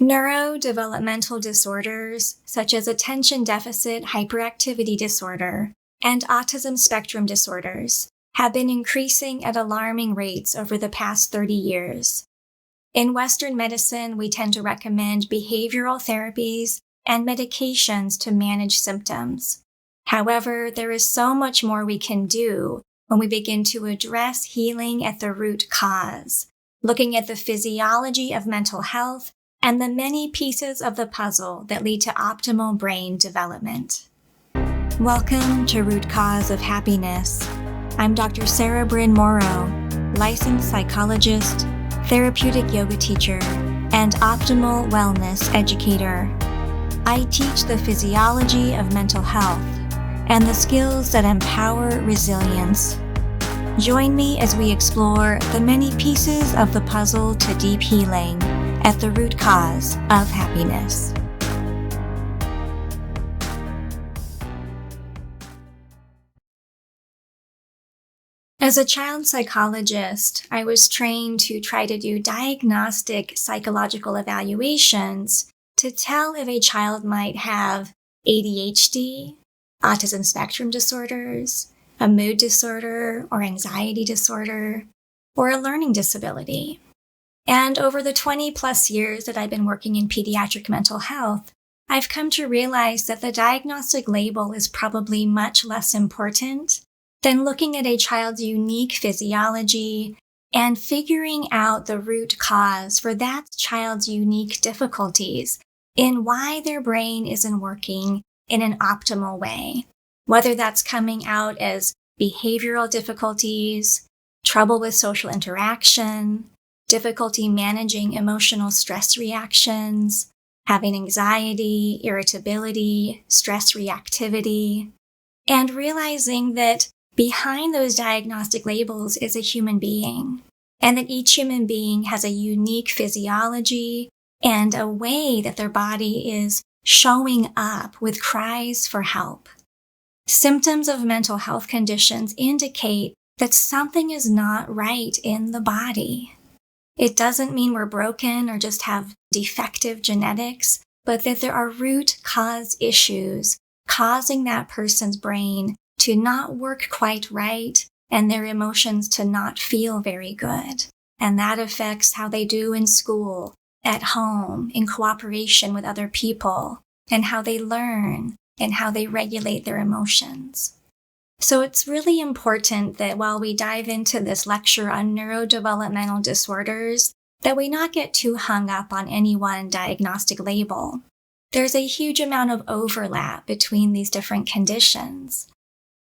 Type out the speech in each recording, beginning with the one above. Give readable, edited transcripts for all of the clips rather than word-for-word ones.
Neurodevelopmental disorders, such as attention deficit hyperactivity disorder and autism spectrum disorders, have been increasing at alarming rates over the past 30 years. In Western medicine, we tend to recommend behavioral therapies and medications to manage symptoms. However, there is so much more we can do when we begin to address healing at the root cause, looking at the physiology of mental health and the many pieces of the puzzle that lead to optimal brain development. Welcome to Root Cause of Happiness. I'm Dr. Sarah Bryn Morrow, licensed psychologist, therapeutic yoga teacher, and optimal wellness educator. I teach the physiology of mental health and the skills that empower resilience. Join me as we explore the many pieces of the puzzle to deep healing at the root cause of happiness. As a child psychologist, I was trained to try to do diagnostic psychological evaluations to tell if a child might have ADHD, autism spectrum disorders, a mood disorder or anxiety disorder, or a learning disability. And over the 20 plus years that I've been working in pediatric mental health, I've come to realize that the diagnostic label is probably much less important than looking at a child's unique physiology and figuring out the root cause for that child's unique difficulties in why their brain isn't working in an optimal way, whether that's coming out as behavioral difficulties, trouble with social interaction, difficulty managing emotional stress reactions, having anxiety, irritability, stress reactivity, and realizing that behind those diagnostic labels is a human being, and that each human being has a unique physiology and a way that their body is showing up with cries for help. Symptoms of mental health conditions indicate that something is not right in the body. It doesn't mean we're broken or just have defective genetics, but that there are root cause issues causing that person's brain to not work quite right and their emotions to not feel very good. And that affects how they do in school, at home, in cooperation with other people, and how they learn and how they regulate their emotions. So it's really important that while we dive into this lecture on neurodevelopmental disorders, that we not get too hung up on any one diagnostic label. There's a huge amount of overlap between these different conditions.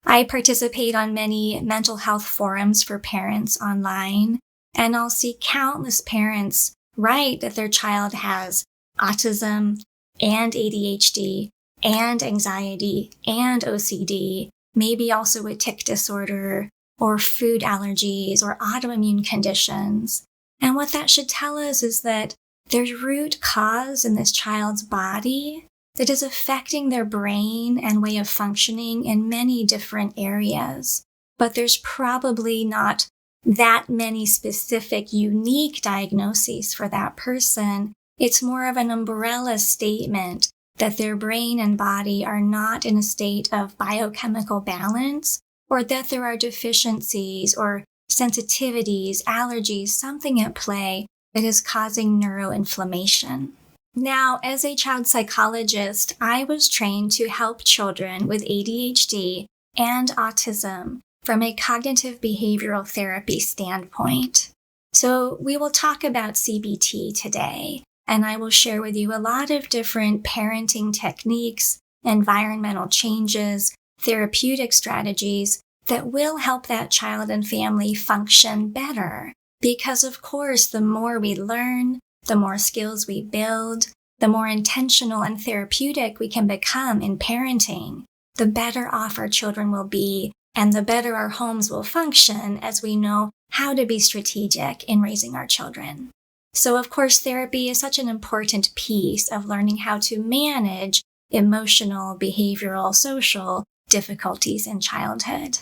I participate on many mental health forums for parents online, and I'll see countless parents write that their child has autism and ADHD and anxiety and OCD, maybe also a tic disorder or food allergies or autoimmune conditions. And what that should tell us is that there's root cause in this child's body that is affecting their brain and way of functioning in many different areas. But there's probably not that many specific, unique diagnoses for that person. It's more of an umbrella statement that their brain and body are not in a state of biochemical balance, or that there are deficiencies or sensitivities, allergies, something at play that is causing neuroinflammation. Now, as a child psychologist, I was trained to help children with ADHD and autism from a cognitive behavioral therapy standpoint. So we will talk about CBT today, and I will share with you a lot of different parenting techniques, environmental changes, therapeutic strategies that will help that child and family function better. Because of course, the more we learn, the more skills we build, the more intentional and therapeutic we can become in parenting, the better off our children will be, and the better our homes will function as we know how to be strategic in raising our children. So of course, therapy is such an important piece of learning how to manage emotional, behavioral, social difficulties in childhood.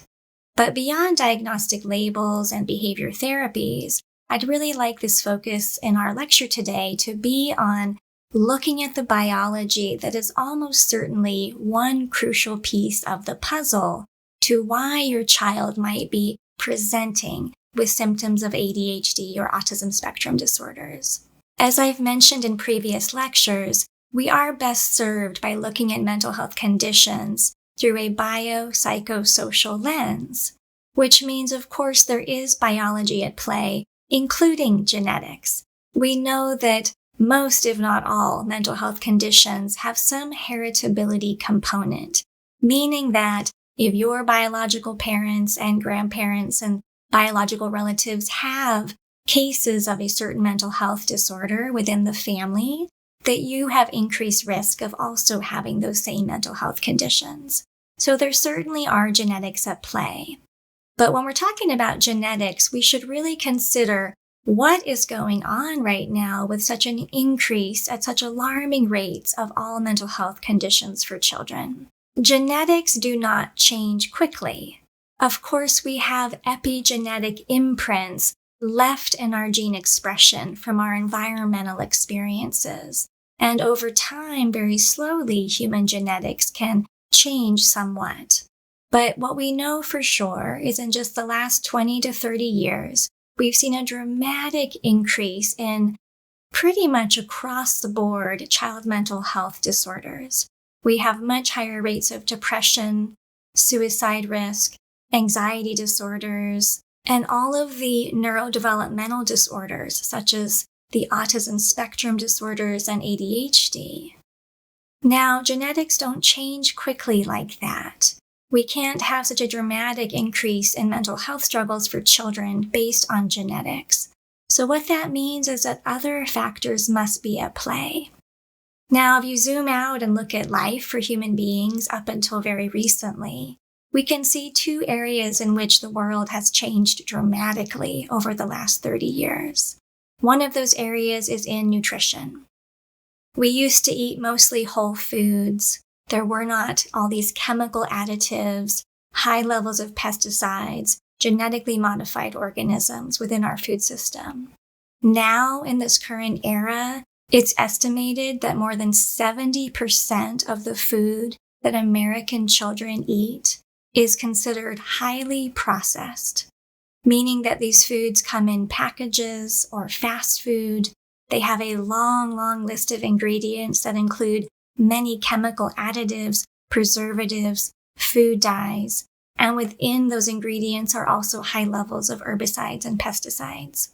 But beyond diagnostic labels and behavior therapies, I'd really like this focus in our lecture today to be on looking at the biology that is almost certainly one crucial piece of the puzzle to why your child might be presenting with symptoms of ADHD or autism spectrum disorders. As I've mentioned in previous lectures, we are best served by looking at mental health conditions through a biopsychosocial lens, which means, of course, there is biology at play, including genetics. We know that most, if not all, mental health conditions have some heritability component, meaning that if your biological parents and grandparents and biological relatives have cases of a certain mental health disorder within the family, that you have increased risk of also having those same mental health conditions. So there certainly are genetics at play. But when we're talking about genetics, we should really consider what is going on right now with such an increase at such alarming rates of all mental health conditions for children. Genetics do not change quickly. Of course, we have epigenetic imprints left in our gene expression from our environmental experiences. And over time, very slowly, human genetics can change somewhat. But what we know for sure is in just the last 20 to 30 years, we've seen a dramatic increase in pretty much across the board child mental health disorders. We have much higher rates of depression, suicide risk, anxiety disorders, and all of the neurodevelopmental disorders, such as the autism spectrum disorders and ADHD. Now, genetics don't change quickly like that. We can't have such a dramatic increase in mental health struggles for children based on genetics. So what that means is that other factors must be at play. Now, if you zoom out and look at life for human beings up until very recently, we can see two areas in which the world has changed dramatically over the last 30 years. One of those areas is in nutrition. We used to eat mostly whole foods. There were not all these chemical additives, high levels of pesticides, genetically modified organisms within our food system. Now, in this current era, it's estimated that more than 70% of the food that American children eat is considered highly processed, meaning that these foods come in packages or fast food. They have a long list of ingredients that include many chemical additives, preservatives, food dyes, and within those ingredients are also high levels of herbicides and pesticides.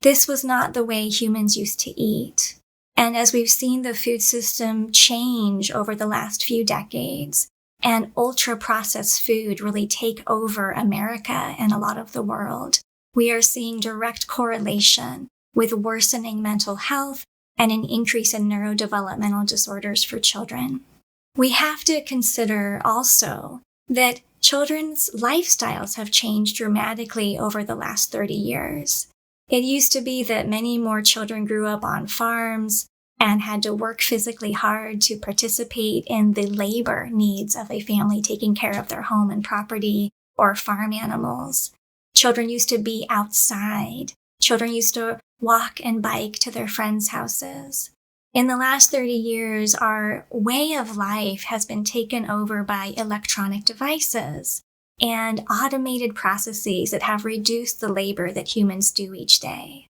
This was not the way humans used to eat. And as we've seen the food system change over the last few decades, and ultra-processed food really take over America and a lot of the world, we are seeing direct correlation with worsening mental health and an increase in neurodevelopmental disorders for children. We have to consider also that children's lifestyles have changed dramatically over the last 30 years. It used to be that many more children grew up on farms and had to work physically hard to participate in the labor needs of a family taking care of their home and property or farm animals. Children used to be outside. Children used to walk and bike to their friends' houses. In the last 30 years, our way of life has been taken over by electronic devices and automated processes that have reduced the labor that humans do each day.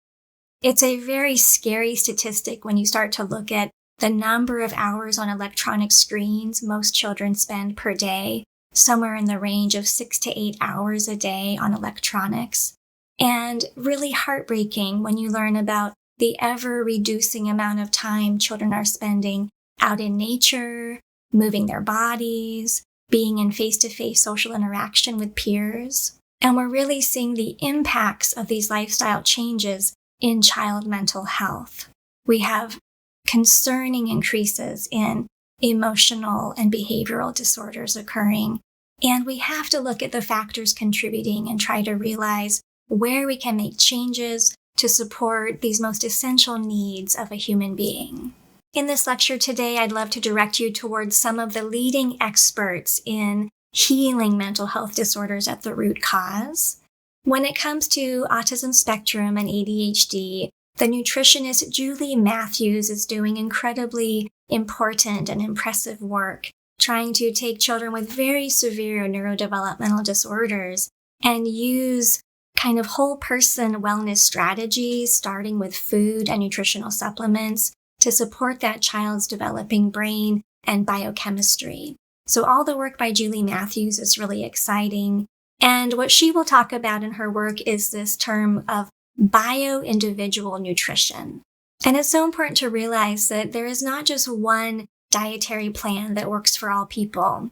It's a very scary statistic when you start to look at the number of hours on electronic screens most children spend per day, somewhere in the range of 6 to 8 hours a day on electronics. And really heartbreaking when you learn about the ever-reducing amount of time children are spending out in nature, moving their bodies, being in face-to-face social interaction with peers. And we're really seeing the impacts of these lifestyle changes in child mental health. We have concerning increases in emotional and behavioral disorders occurring. And we have to look at the factors contributing and try to realize where we can make changes to support these most essential needs of a human being. In this lecture today, I'd love to direct you towards some of the leading experts in healing mental health disorders at the root cause. When it comes to autism spectrum and ADHD, The nutritionist Julie Matthews is doing incredibly important and impressive work trying to take children with very severe neurodevelopmental disorders and use kind of whole person wellness strategies, starting with food and nutritional supplements, to support that child's developing brain and biochemistry. So all the work by Julie Matthews is really exciting. And what she will talk about in her work is this term of bio-individual nutrition. And it's so important to realize that there is not just one dietary plan that works for all people.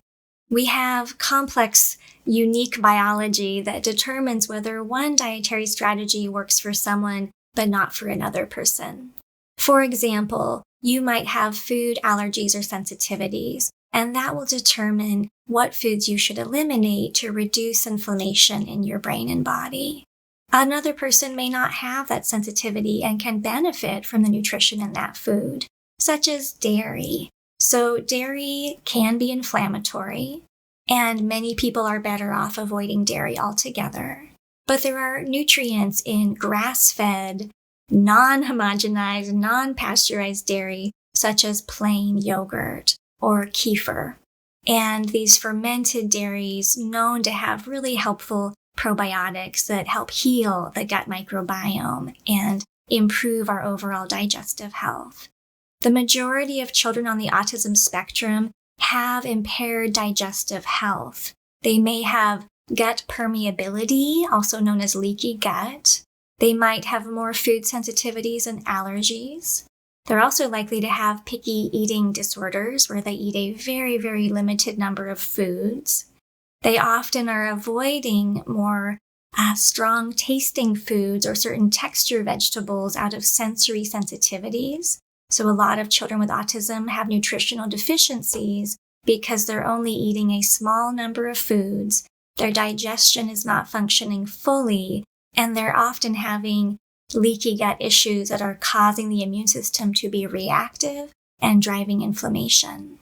We have complex, unique biology that determines whether one dietary strategy works for someone but not for another person. For example, you might have food allergies or sensitivities, and that will determine what foods you should eliminate to reduce inflammation in your brain and body. Another person may not have that sensitivity and can benefit from the nutrition in that food, such as dairy. So dairy can be inflammatory, and many people are better off avoiding dairy altogether. But there are nutrients in grass-fed, non-homogenized, non-pasteurized dairy, such as plain yogurt or kefir. And these fermented dairies known to have really helpful probiotics that help heal the gut microbiome and improve our overall digestive health. The majority of children on the autism spectrum have impaired digestive health. They may have gut permeability, also known as leaky gut. They might have more food sensitivities and allergies. They're also likely to have picky eating disorders where they eat a very, very limited number of foods. They often are avoiding more strong tasting foods or certain texture vegetables out of sensory sensitivities. So a lot of children with autism have nutritional deficiencies because they're only eating a small number of foods. Their digestion is not functioning fully, and they're often having leaky gut issues that are causing the immune system to be reactive and driving inflammation.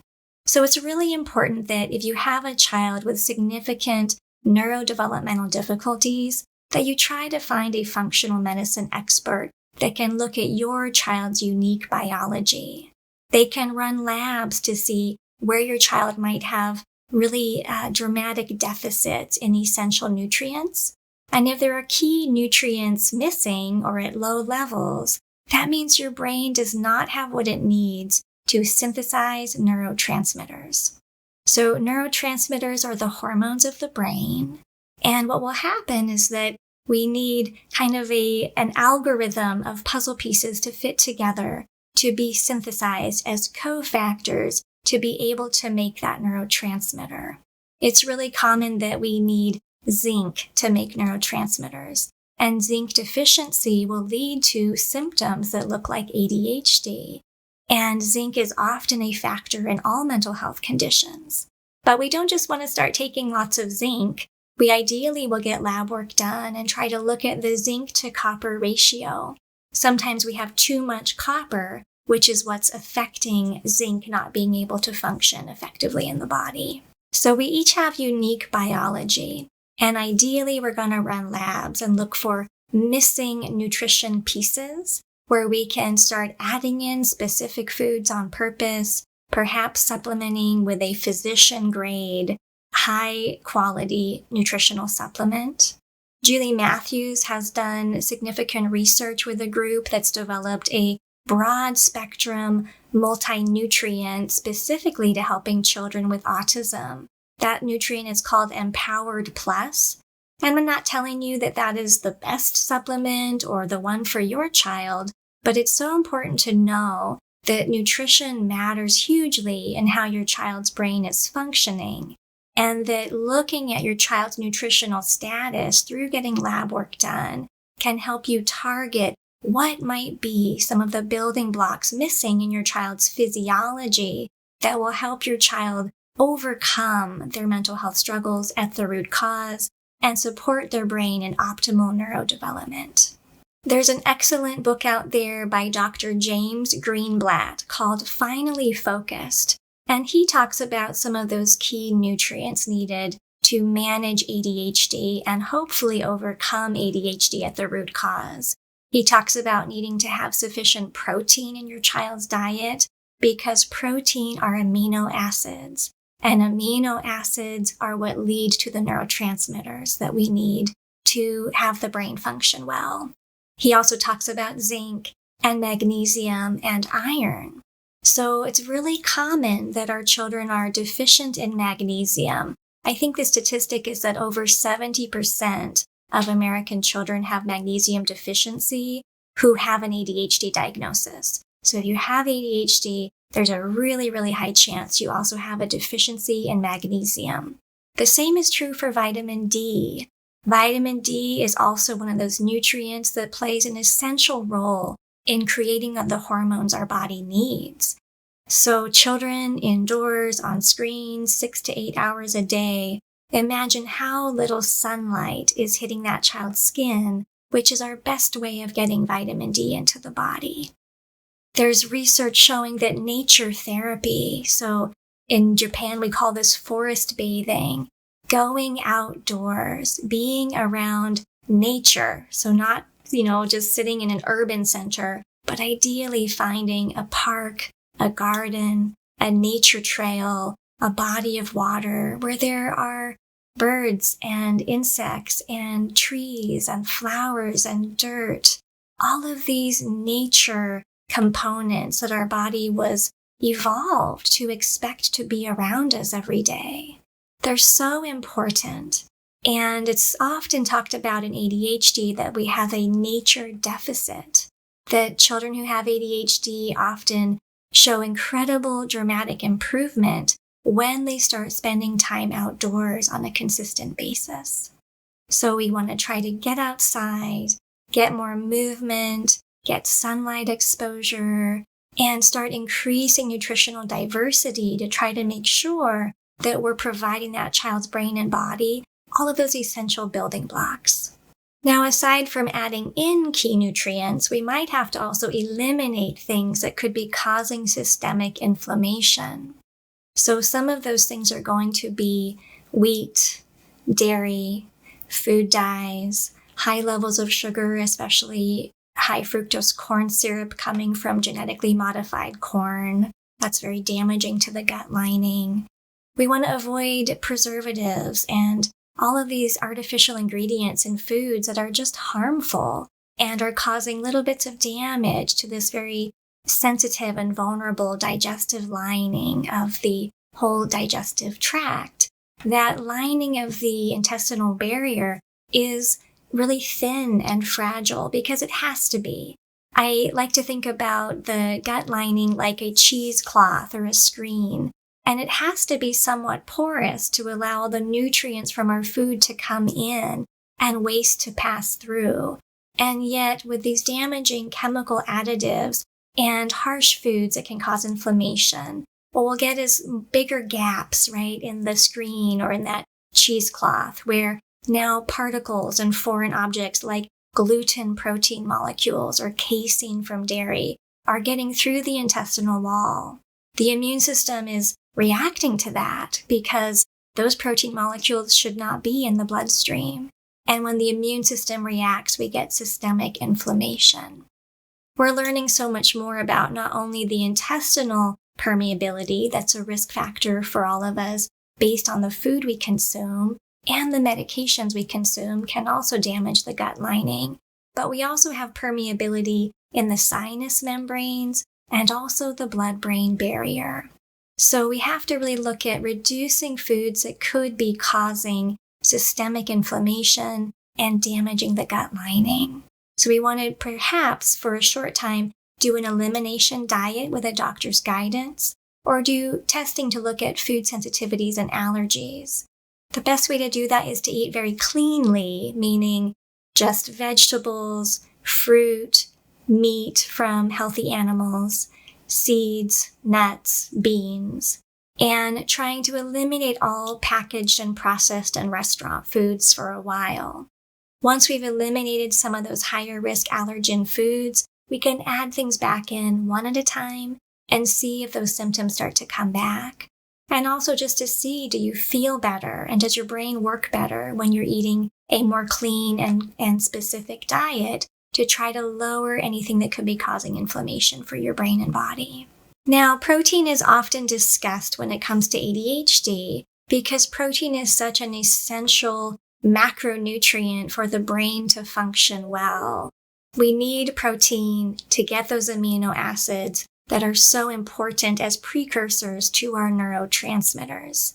So it's really important that if you have a child with significant neurodevelopmental difficulties, that you try to find a functional medicine expert that can look at your child's unique biology. They can run labs to see where your child might have really dramatic deficits in essential nutrients. And if there are key nutrients missing or at low levels, that means your brain does not have what it needs to synthesize neurotransmitters. So neurotransmitters are the hormones of the brain. And what will happen is that we need kind of an algorithm of puzzle pieces to fit together to be synthesized as cofactors to be able to make that neurotransmitter. It's really common that we need zinc to make neurotransmitters, and zinc deficiency will lead to symptoms that look like ADHD. And zinc is often a factor in all mental health conditions. But we don't just want to start taking lots of zinc. We ideally will get lab work done and try to look at the zinc to copper ratio. Sometimes we have too much copper, which is what's affecting zinc not being able to function effectively in the body. So we each have unique biology, and ideally we're going to run labs and look for missing nutrition pieces where we can start adding in specific foods on purpose, perhaps supplementing with a physician-grade, high-quality nutritional supplement. Julie Matthews has done significant research with a group that's developed a broad-spectrum multi-nutrient specifically to helping children with autism. That nutrient is called Empowered Plus. And I'm not telling you that that is the best supplement or the one for your child, but it's so important to know that nutrition matters hugely in how your child's brain is functioning, and that looking at your child's nutritional status through getting lab work done can help you target what might be some of the building blocks missing in your child's physiology that will help your child overcome their mental health struggles at the root cause and support their brain in optimal neurodevelopment. There's an excellent book out there by Dr. James Greenblatt called Finally Focused, and he talks about some of those key nutrients needed to manage ADHD and hopefully overcome ADHD at the root cause. He talks about needing to have sufficient protein in your child's diet because protein are amino acids, and amino acids are what lead to the neurotransmitters that we need to have the brain function well. He also talks about zinc and magnesium and iron. So it's really common that our children are deficient in magnesium. I think the statistic is that over 70% of American children have magnesium deficiency who have an ADHD diagnosis. So if you have ADHD, there's a really, really high chance you also have a deficiency in magnesium. The same is true for vitamin D. Vitamin D is also one of those nutrients that plays an essential role in creating the hormones our body needs. So children indoors on screens 6 to 8 hours a day, imagine how little sunlight is hitting that child's skin, which is our best way of getting vitamin D into the body. There's research showing that nature therapy, so in Japan we call this forest bathing, going outdoors, being around nature, so not, just sitting in an urban center, but ideally finding a park, a garden, a nature trail, a body of water where there are birds and insects and trees and flowers and dirt, all of these nature components that our body was evolved to expect to be around us every day. They're so important. And it's often talked about in ADHD that we have a nature deficit, that children who have ADHD often show incredible dramatic improvement when they start spending time outdoors on a consistent basis. So we want to try to get outside, get more movement, get sunlight exposure, and start increasing nutritional diversity to try to make sure that we're providing that child's brain and body all of those essential building blocks. Now, aside from adding in key nutrients, we might have to also eliminate things that could be causing systemic inflammation. So some of those things are going to be wheat, dairy, food dyes, high levels of sugar, especially high fructose corn syrup coming from genetically modified corn. That's very damaging to the gut lining. We want to avoid preservatives and all of these artificial ingredients in foods that are just harmful and are causing little bits of damage to this very sensitive and vulnerable digestive lining of the whole digestive tract. That lining of the intestinal barrier is really thin and fragile because it has to be. I like to think about the gut lining like a cheesecloth or a screen. And it has to be somewhat porous to allow the nutrients from our food to come in and waste to pass through. And yet, with these damaging chemical additives and harsh foods that can cause inflammation, what we'll get is bigger gaps, right, in the screen or in that cheesecloth, where now particles and foreign objects like gluten protein molecules or casein from dairy are getting through the intestinal wall. The immune system is reacting to that because those protein molecules should not be in the bloodstream. And when the immune system reacts, we get systemic inflammation. We're learning so much more about not only the intestinal permeability, that's a risk factor for all of us based on the food we consume, and the medications we consume can also damage the gut lining. But we also have permeability in the sinus membranes and also the blood-brain barrier. So we have to really look at reducing foods that could be causing systemic inflammation and damaging the gut lining. So we want to perhaps for a short time do an elimination diet with a doctor's guidance or do testing to look at food sensitivities and allergies. The best way to do that is to eat very cleanly, meaning just vegetables, fruit, meat from healthy animals, seeds, nuts, beans, and trying to eliminate all packaged and processed and restaurant foods for a while. Once we've eliminated some of those higher risk allergen foods, we can add things back in one at a time and see if those symptoms start to come back. And also just to see, do you feel better and does your brain work better when you're eating a more clean and specific diet to try to lower anything that could be causing inflammation for your brain and body. Now, protein is often discussed when it comes to ADHD because protein is such an essential macronutrient for the brain to function well. We need protein to get those amino acids that are so important as precursors to our neurotransmitters.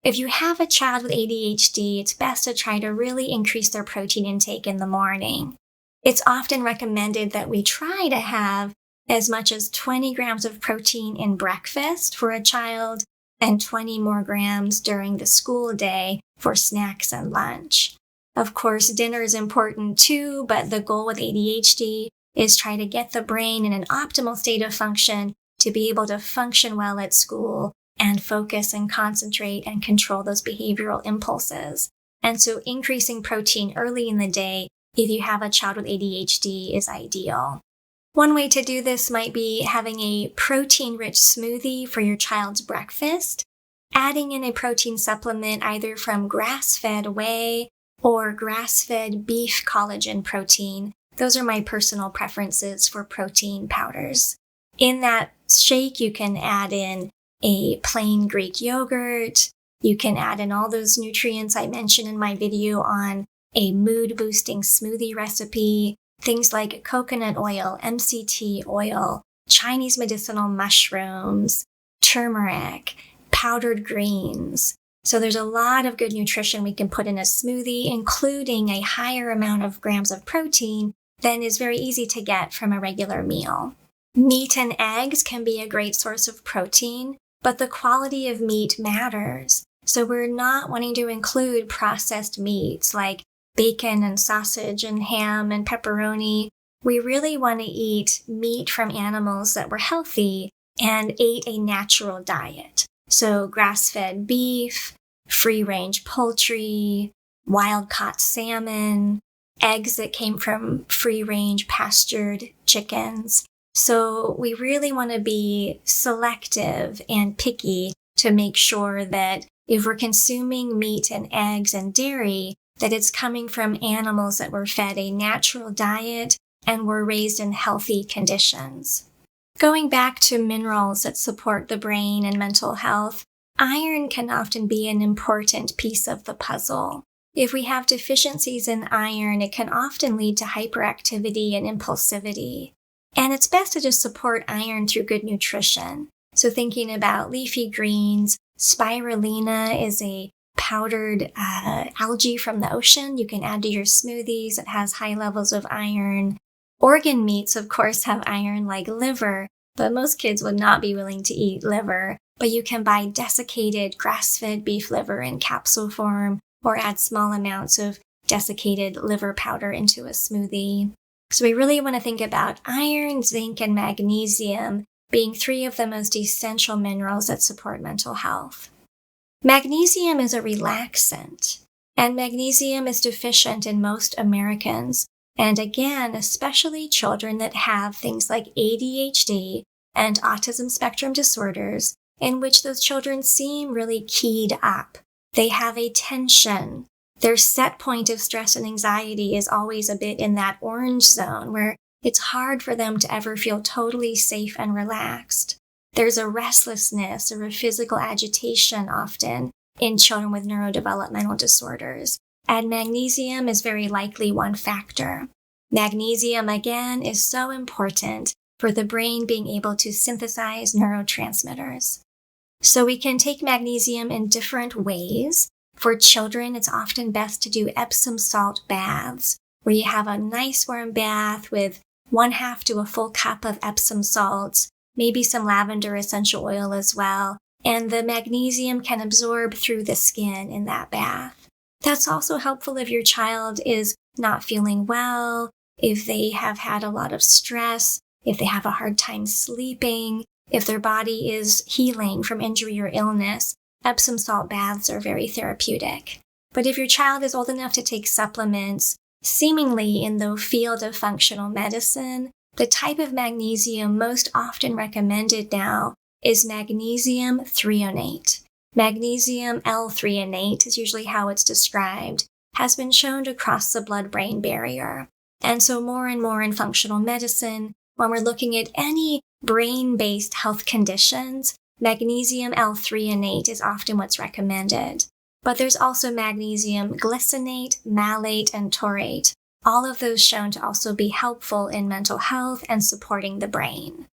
If you have a child with ADHD, it's best to try to really increase their protein intake in the morning. It's often recommended that we try to have as much as 20 grams of protein in breakfast for a child and 20 more grams during the school day for snacks and lunch. Of course, dinner is important too, but the goal with ADHD is try to get the brain in an optimal state of function to be able to function well at school and focus and concentrate and control those behavioral impulses. And so increasing protein early in the day if you have a child with ADHD is ideal. One way to do this might be having a protein-rich smoothie for your child's breakfast, adding in a protein supplement either from grass-fed whey or grass-fed beef collagen protein. Those are my personal preferences for protein powders. In that shake, you can add in a plain Greek yogurt. You can add in all those nutrients I mentioned in my video on a mood-boosting smoothie recipe. Things like coconut oil, MCT oil, Chinese medicinal mushrooms, turmeric, powdered greens. So there's a lot of good nutrition we can put in a smoothie, including a higher amount of grams of protein than is very easy to get from a regular meal. Meat and eggs can be a great source of protein, but the quality of meat matters. So we're not wanting to include processed meats like bacon and sausage and ham and pepperoni. We really want to eat meat from animals that were healthy and ate a natural diet. So grass-fed beef, free-range poultry, wild-caught salmon, eggs that came from free-range pastured chickens. So we really want to be selective and picky to make sure that if we're consuming meat and eggs and dairy, that it's coming from animals that were fed a natural diet and were raised in healthy conditions. Going back to minerals that support the brain and mental health, iron can often be an important piece of the puzzle. If we have deficiencies in iron, it can often lead to hyperactivity and impulsivity. And it's best to just support iron through good nutrition. So thinking about leafy greens, spirulina is a powdered algae from the ocean you can add to your smoothies. It has high levels of iron. Organ meats, of course, have iron like liver, but most kids would not be willing to eat liver. But you can buy desiccated grass-fed beef liver in capsule form or add small amounts of desiccated liver powder into a smoothie. So we really want to think about iron, zinc, and magnesium being three of the most essential minerals that support mental health. Magnesium is a relaxant, and magnesium is deficient in most Americans, and again, especially children that have things like ADHD and autism spectrum disorders, in which those children seem really keyed up. They have a tension. Their set point of stress and anxiety is always a bit in that orange zone where it's hard for them to ever feel totally safe and relaxed. There's a restlessness or a physical agitation often in children with neurodevelopmental disorders, and magnesium is very likely one factor. Magnesium, again, is so important for the brain being able to synthesize neurotransmitters. So we can take magnesium in different ways. For children, it's often best to do Epsom salt baths, where you have a nice warm bath with 1/2 to a full cup of Epsom salts, maybe some lavender essential oil as well, and the magnesium can absorb through the skin in that bath. That's also helpful if your child is not feeling well, if they have had a lot of stress, if they have a hard time sleeping, if their body is healing from injury or illness. Epsom salt baths are very therapeutic. But if your child is old enough to take supplements, seemingly in the field of functional medicine, the type of magnesium most often recommended now is magnesium threonate. Magnesium L-threonate is usually how it's described, has been shown to cross the blood-brain barrier. And so more and more in functional medicine, when we're looking at any brain-based health conditions, magnesium L-threonate is often what's recommended. But there's also magnesium glycinate, malate, and taurate. All of those shown to also be helpful in mental health and supporting the brain.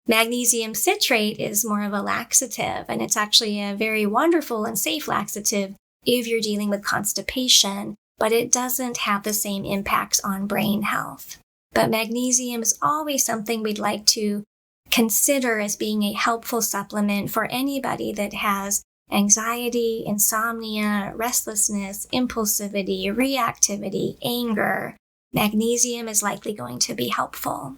Magnesium citrate is more of a laxative, and it's actually a very wonderful and safe laxative if you're dealing with constipation, but it doesn't have the same impacts on brain health. But magnesium is always something we'd like to consider as being a helpful supplement for anybody that has anxiety, insomnia, restlessness, impulsivity, reactivity, anger. Magnesium is likely going to be helpful.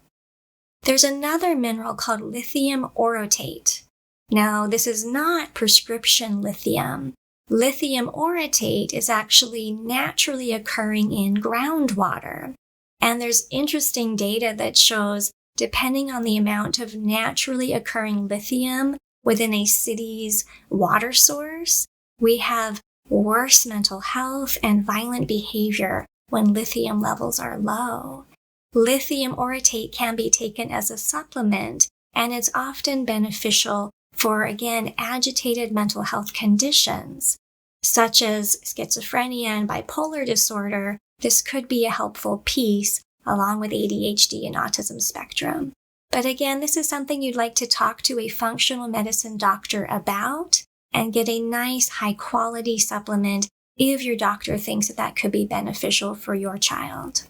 There's another mineral called lithium orotate. Now, this is not prescription lithium. Lithium orotate is actually naturally occurring in groundwater. And there's interesting data that shows, depending on the amount of naturally occurring lithium within a city's water source, we have worse mental health and violent behavior when lithium levels are low. Lithium orotate can be taken as a supplement, and it's often beneficial for, again, agitated mental health conditions, such as schizophrenia and bipolar disorder. This could be a helpful piece, along with ADHD and autism spectrum. But again, this is something you'd like to talk to a functional medicine doctor about and get a nice, high-quality supplement if your doctor thinks that could be beneficial for your child.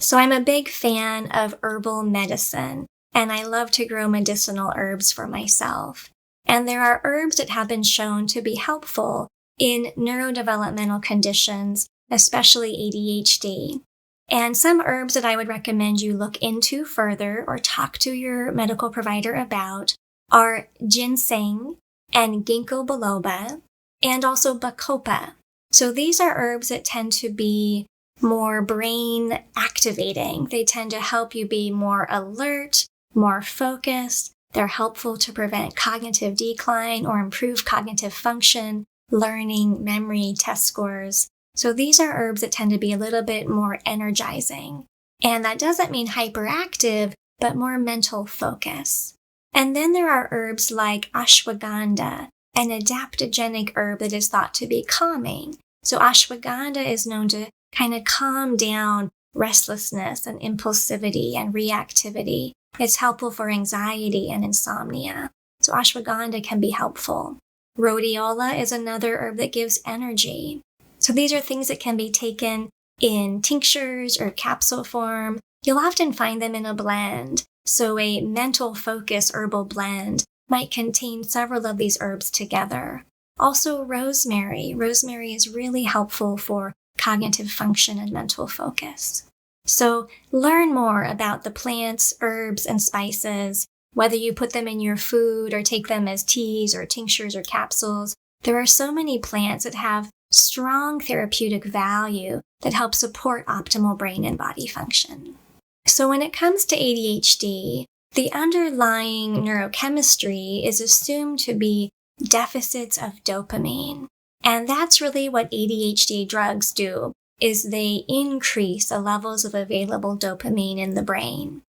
So I'm a big fan of herbal medicine, and I love to grow medicinal herbs for myself. And there are herbs that have been shown to be helpful in neurodevelopmental conditions, especially ADHD. And some herbs that I would recommend you look into further or talk to your medical provider about are ginseng and ginkgo biloba, and also bacopa. So these are herbs that tend to be more brain activating. They tend to help you be more alert, more focused. They're helpful to prevent cognitive decline or improve cognitive function, learning, memory, test scores. So these are herbs that tend to be a little bit more energizing. And that doesn't mean hyperactive, but more mental focus. And then there are herbs like ashwagandha, an adaptogenic herb that is thought to be calming. So ashwagandha is known to kind of calm down restlessness and impulsivity and reactivity. It's helpful for anxiety and insomnia. So ashwagandha can be helpful. Rhodiola is another herb that gives energy. So these are things that can be taken in tinctures or capsule form. You'll often find them in a blend. So a mental focus herbal blend might contain several of these herbs together. Also rosemary. Rosemary is really helpful for cognitive function and mental focus. So learn more about the plants, herbs, and spices, whether you put them in your food or take them as teas or tinctures or capsules. There are so many plants that have strong therapeutic value that help support optimal brain and body function. So when it comes to ADHD, the underlying neurochemistry is assumed to be deficits of dopamine. And that's really what ADHD drugs do, is they increase the levels of available dopamine in the brain.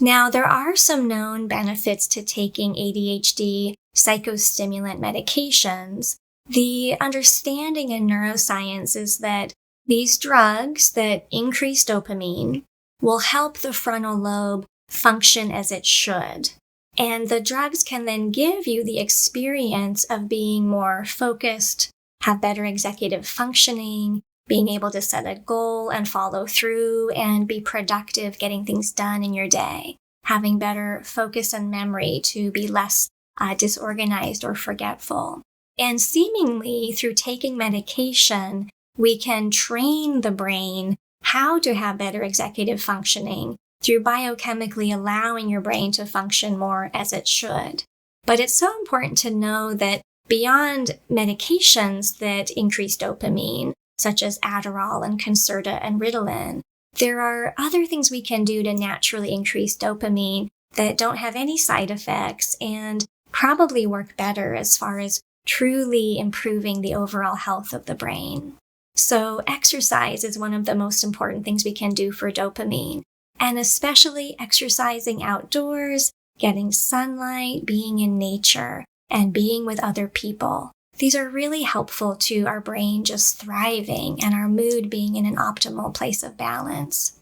Now, there are some known benefits to taking ADHD psychostimulant medications. The understanding in neuroscience is that these drugs that increase dopamine will help the frontal lobe function as it should. And the drugs can then give you the experience of being more focused, have better executive functioning, being able to set a goal and follow through and be productive getting things done in your day, having better focus and memory to be less disorganized or forgetful. And seemingly through taking medication, we can train the brain how to have better executive functioning through biochemically allowing your brain to function more as it should. But it's so important to know that beyond medications that increase dopamine, such as Adderall and Concerta and Ritalin, there are other things we can do to naturally increase dopamine that don't have any side effects and probably work better as far as truly improving the overall health of the brain. So exercise is one of the most important things we can do for dopamine, and especially exercising outdoors, getting sunlight, being in nature, and being with other people. These are really helpful to our brain just thriving and our mood being in an optimal place of balance.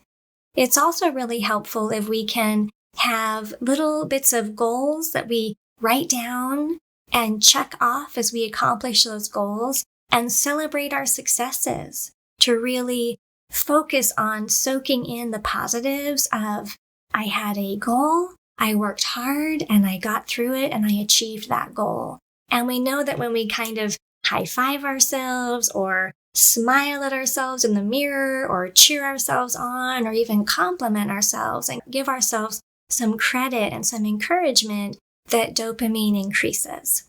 It's also really helpful if we can have little bits of goals that we write down and check off as we accomplish those goals and celebrate our successes to really focus on soaking in the positives of, I had a goal, I worked hard, and I got through it, and I achieved that goal. And we know that when we kind of high-five ourselves or smile at ourselves in the mirror or cheer ourselves on or even compliment ourselves and give ourselves some credit and some encouragement, that dopamine increases.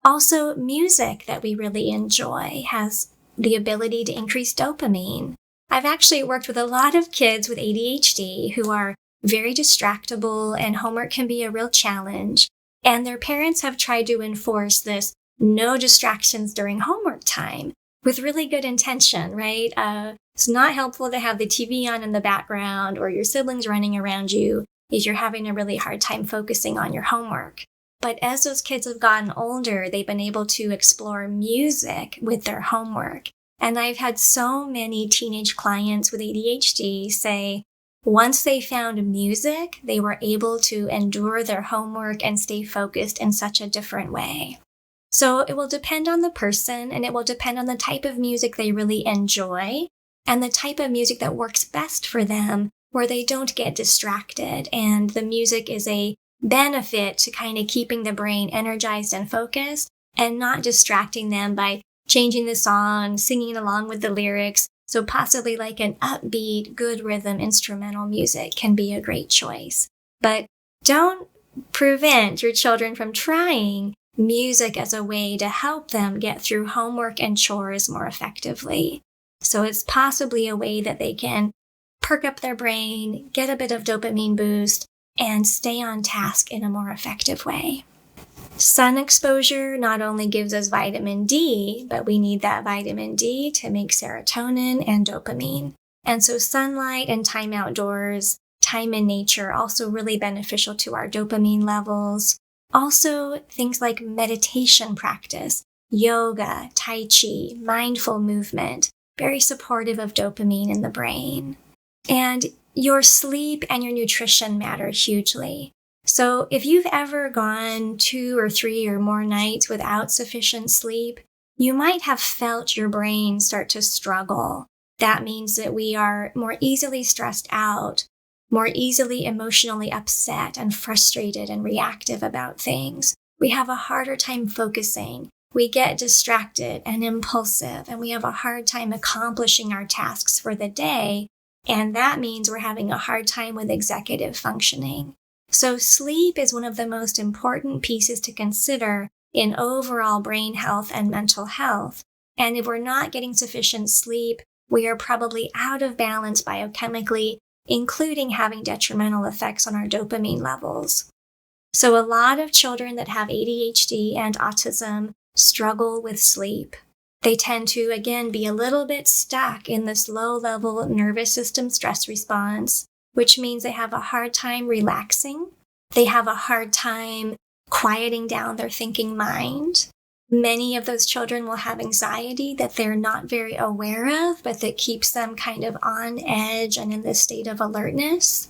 Also, music that we really enjoy has the ability to increase dopamine. I've actually worked with a lot of kids with ADHD who are very distractible, and homework can be a real challenge. And their parents have tried to enforce this no distractions during homework time with really good intention, right? It's not helpful to have the TV on in the background or your siblings running around you if you're having a really hard time focusing on your homework. But as those kids have gotten older, they've been able to explore music with their homework. And I've had so many teenage clients with ADHD say, once they found music, they were able to endure their homework and stay focused in such a different way. So it will depend on the person, and it will depend on the type of music they really enjoy and the type of music that works best for them, where they don't get distracted. And the music is a benefit to kind of keeping the brain energized and focused and not distracting them by changing the song, singing along with the lyrics. So possibly like an upbeat, good rhythm instrumental music can be a great choice. But don't prevent your children from trying music as a way to help them get through homework and chores more effectively. So it's possibly a way that they can perk up their brain, get a bit of dopamine boost, and stay on task in a more effective way. Sun exposure not only gives us vitamin D, but we need that vitamin D to make serotonin and dopamine. And so sunlight and time outdoors, time in nature, also really beneficial to our dopamine levels. Also, things like meditation practice, yoga, tai chi, mindful movement, very supportive of dopamine in the brain. And your sleep and your nutrition matter hugely. So if you've ever gone 2 or 3 or more nights without sufficient sleep, you might have felt your brain start to struggle. That means that we are more easily stressed out, more easily emotionally upset and frustrated and reactive about things. We have a harder time focusing. We get distracted and impulsive, and we have a hard time accomplishing our tasks for the day. And that means we're having a hard time with executive functioning. So sleep is one of the most important pieces to consider in overall brain health and mental health. And if we're not getting sufficient sleep, we are probably out of balance biochemically, including having detrimental effects on our dopamine levels. So a lot of children that have ADHD and autism struggle with sleep. They tend to, again, be a little bit stuck in this low-level nervous system stress response, which means they have a hard time relaxing. They have a hard time quieting down their thinking mind. Many of those children will have anxiety that they're not very aware of, but that keeps them kind of on edge and in this state of alertness.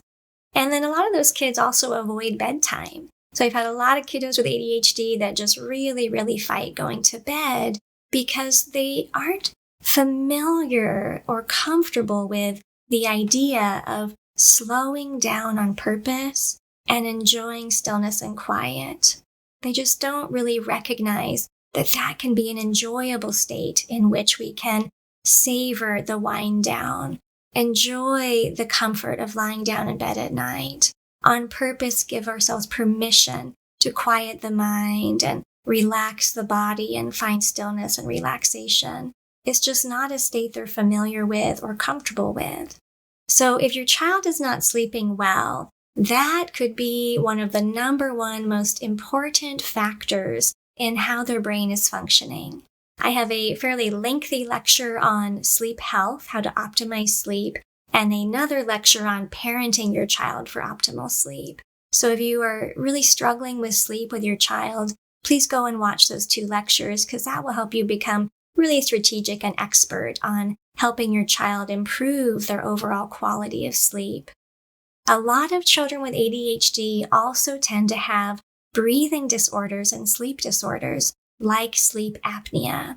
And then a lot of those kids also avoid bedtime. So I've had a lot of kiddos with ADHD that just really, really fight going to bed because they aren't familiar or comfortable with the idea of slowing down on purpose and enjoying stillness and quiet. They just don't really recognize that that can be an enjoyable state in which we can savor the wind down, enjoy the comfort of lying down in bed at night, on purpose give ourselves permission to quiet the mind and relax the body and find stillness and relaxation. It's just not a state they're familiar with or comfortable with. So if your child is not sleeping well, that could be one of the number one most important factors in how their brain is functioning. I have a fairly lengthy lecture on sleep health, how to optimize sleep, and another lecture on parenting your child for optimal sleep. So if you are really struggling with sleep with your child, please go and watch those 2 lectures, because that will help you become really strategic and expert on helping your child improve their overall quality of sleep. A lot of children with ADHD also tend to have breathing disorders and sleep disorders, like sleep apnea.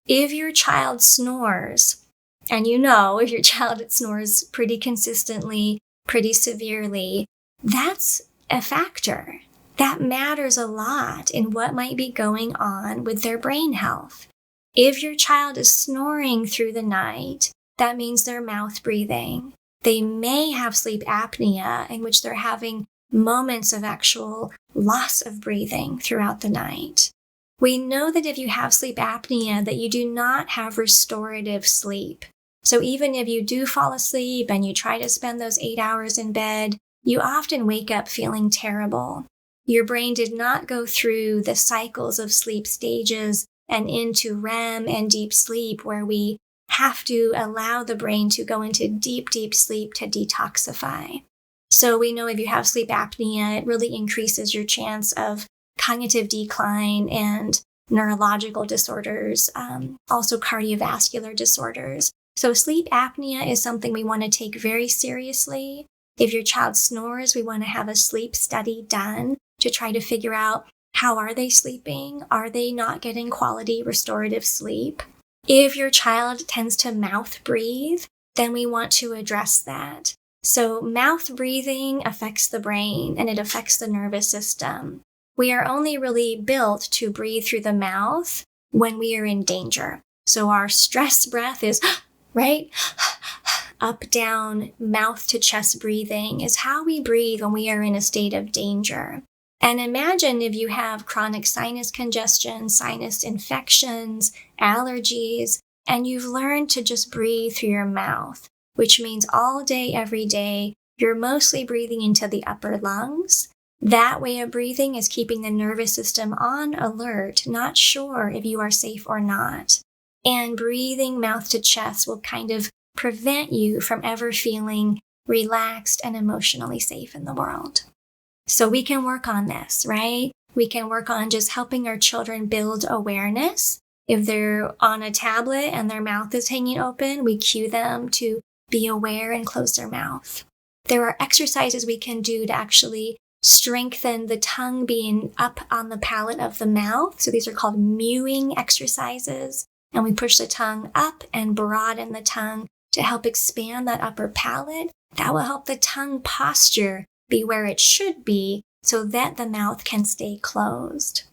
If your child snores, and if your child snores pretty consistently, pretty severely, that's a factor. That matters a lot in what might be going on with their brain health. If your child is snoring through the night, that means they're mouth breathing. They may have sleep apnea, in which they're having moments of actual loss of breathing throughout the night. We know that if you have sleep apnea, that you do not have restorative sleep. So even if you do fall asleep and you try to spend those 8 hours in bed, you often wake up feeling terrible. Your brain did not go through the cycles of sleep stages and into REM and deep sleep, where we have to allow the brain to go into deep, deep sleep to detoxify. So we know if you have sleep apnea, it really increases your chance of cognitive decline and neurological disorders, also cardiovascular disorders. So sleep apnea is something we want to take very seriously. If your child snores, we want to have a sleep study done to try to figure out, how are they sleeping? Are they not getting quality restorative sleep? If your child tends to mouth breathe, then we want to address that. So mouth breathing affects the brain and it affects the nervous system. We are only really built to breathe through the mouth when we are in danger. So our stress breath is, right? Up, down, mouth to chest breathing is how we breathe when we are in a state of danger. And imagine if you have chronic sinus congestion, sinus infections, allergies, and you've learned to just breathe through your mouth, which means all day, every day, you're mostly breathing into the upper lungs. That way of breathing is keeping the nervous system on alert, not sure if you are safe or not. And breathing mouth to chest will kind of prevent you from ever feeling relaxed and emotionally safe in the world. So we can work on this, right? We can work on just helping our children build awareness. If they're on a tablet and their mouth is hanging open, we cue them to be aware and close their mouth. There are exercises we can do to actually strengthen the tongue being up on the palate of the mouth. So these are called mewing exercises. And we push the tongue up and broaden the tongue to help expand that upper palate. That will help the tongue posture be where it should be so that the mouth can stay closed.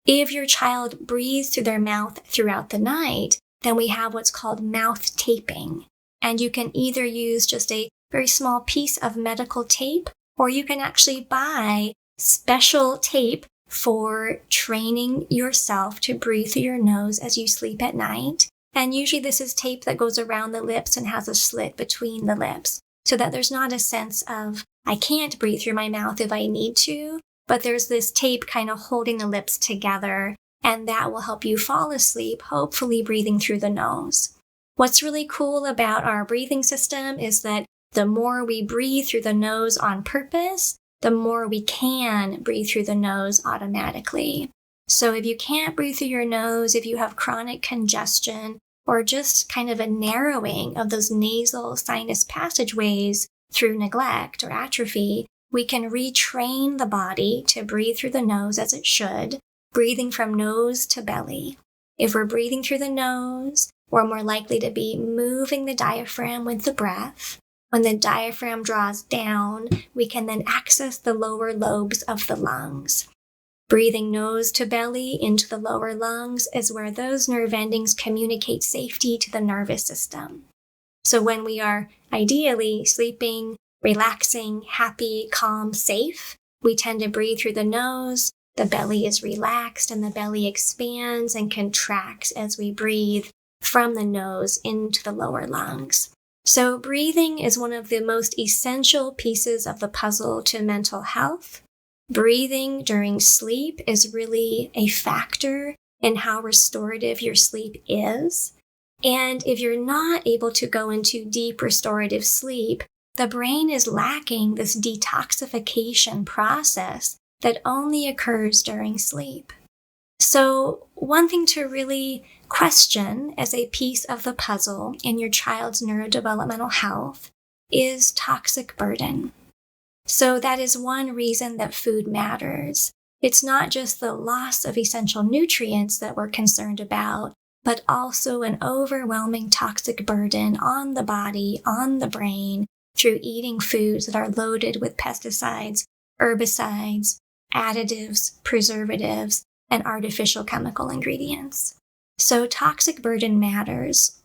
If your child breathes through their mouth throughout the night, then we have what's called mouth taping. And you can either use just a very small piece of medical tape, or you can actually buy special tape for training yourself to breathe through your nose as you sleep at night. And usually this is tape that goes around the lips and has a slit between the lips, so that there's not a sense of, I can't breathe through my mouth if I need to, but there's this tape kind of holding the lips together, and that will help you fall asleep, hopefully breathing through the nose. What's really cool about our breathing system is that the more we breathe through the nose on purpose, the more we can breathe through the nose automatically. So if you can't breathe through your nose, if you have chronic congestion, or just kind of a narrowing of those nasal sinus passageways through neglect or atrophy, we can retrain the body to breathe through the nose as it should, breathing from nose to belly. If we're breathing through the nose, we're more likely to be moving the diaphragm with the breath. When the diaphragm draws down, we can then access the lower lobes of the lungs. Breathing nose to belly into the lower lungs is where those nerve endings communicate safety to the nervous system. So when we are ideally sleeping, relaxing, happy, calm, safe, we tend to breathe through the nose. The belly is relaxed and the belly expands and contracts as we breathe from the nose into the lower lungs. So breathing is one of the most essential pieces of the puzzle to mental health. Breathing during sleep is really a factor in how restorative your sleep is. And if you're not able to go into deep restorative sleep, the brain is lacking this detoxification process that only occurs during sleep. So one thing to really question as a piece of the puzzle in your child's neurodevelopmental health is toxic burden. So that is one reason that food matters. It's not just the loss of essential nutrients that we're concerned about, but also an overwhelming toxic burden on the body, on the brain, through eating foods that are loaded with pesticides, herbicides, additives, preservatives, and artificial chemical ingredients. So toxic burden matters.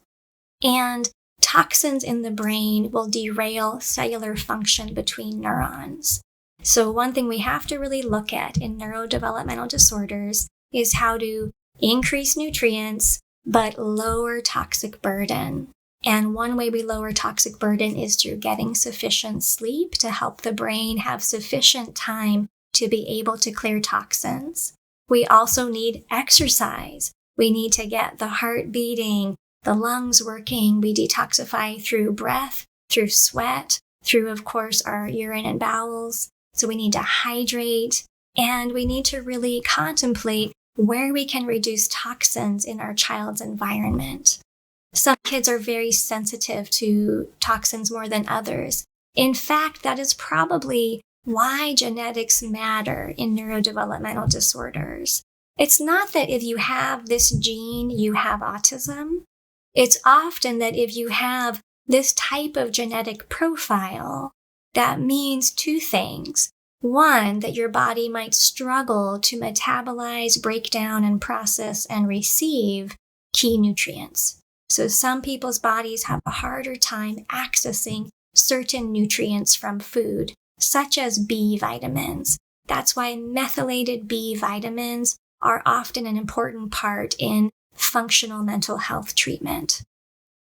And toxins in the brain will derail cellular function between neurons. So one thing we have to really look at in neurodevelopmental disorders is how to increase nutrients but lower toxic burden. And one way we lower toxic burden is through getting sufficient sleep to help the brain have sufficient time to be able to clear toxins. We also need exercise. We need to get the heart beating, the lungs working. We detoxify through breath, through sweat, through, of course, our urine and bowels. So we need to hydrate, and we need to really contemplate where we can reduce toxins in our child's environment. Some kids are very sensitive to toxins more than others. In fact, that is probably why genetics matter in neurodevelopmental disorders. It's not that if you have this gene, you have autism. It's often that if you have this type of genetic profile, that means two things. One, that your body might struggle to metabolize, break down, and process and receive key nutrients. So some people's bodies have a harder time accessing certain nutrients from food, such as B vitamins. That's why methylated B vitamins are often an important part in functional mental health treatment.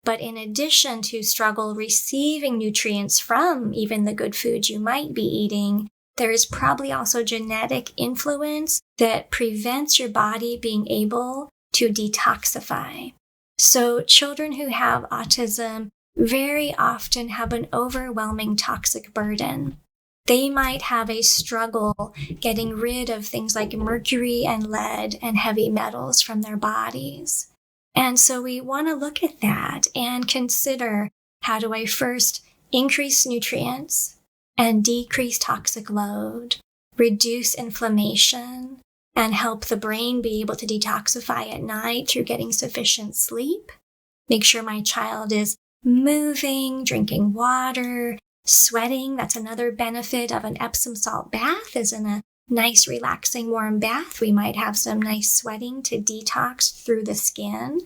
But in addition to struggle receiving nutrients from even the good foods you might be eating, there is probably also genetic influence that prevents your body being able to detoxify. So children who have autism very often have an overwhelming toxic burden. They might have a struggle getting rid of things like mercury and lead and heavy metals from their bodies. And so we want to look at that and consider, how do I first increase nutrients and decrease toxic load, reduce inflammation, and help the brain be able to detoxify at night through getting sufficient sleep? Make sure my child is moving, drinking water, sweating. That's another benefit of an Epsom salt bath, is in a nice, relaxing, warm bath. We might have some nice sweating to detox through the skin.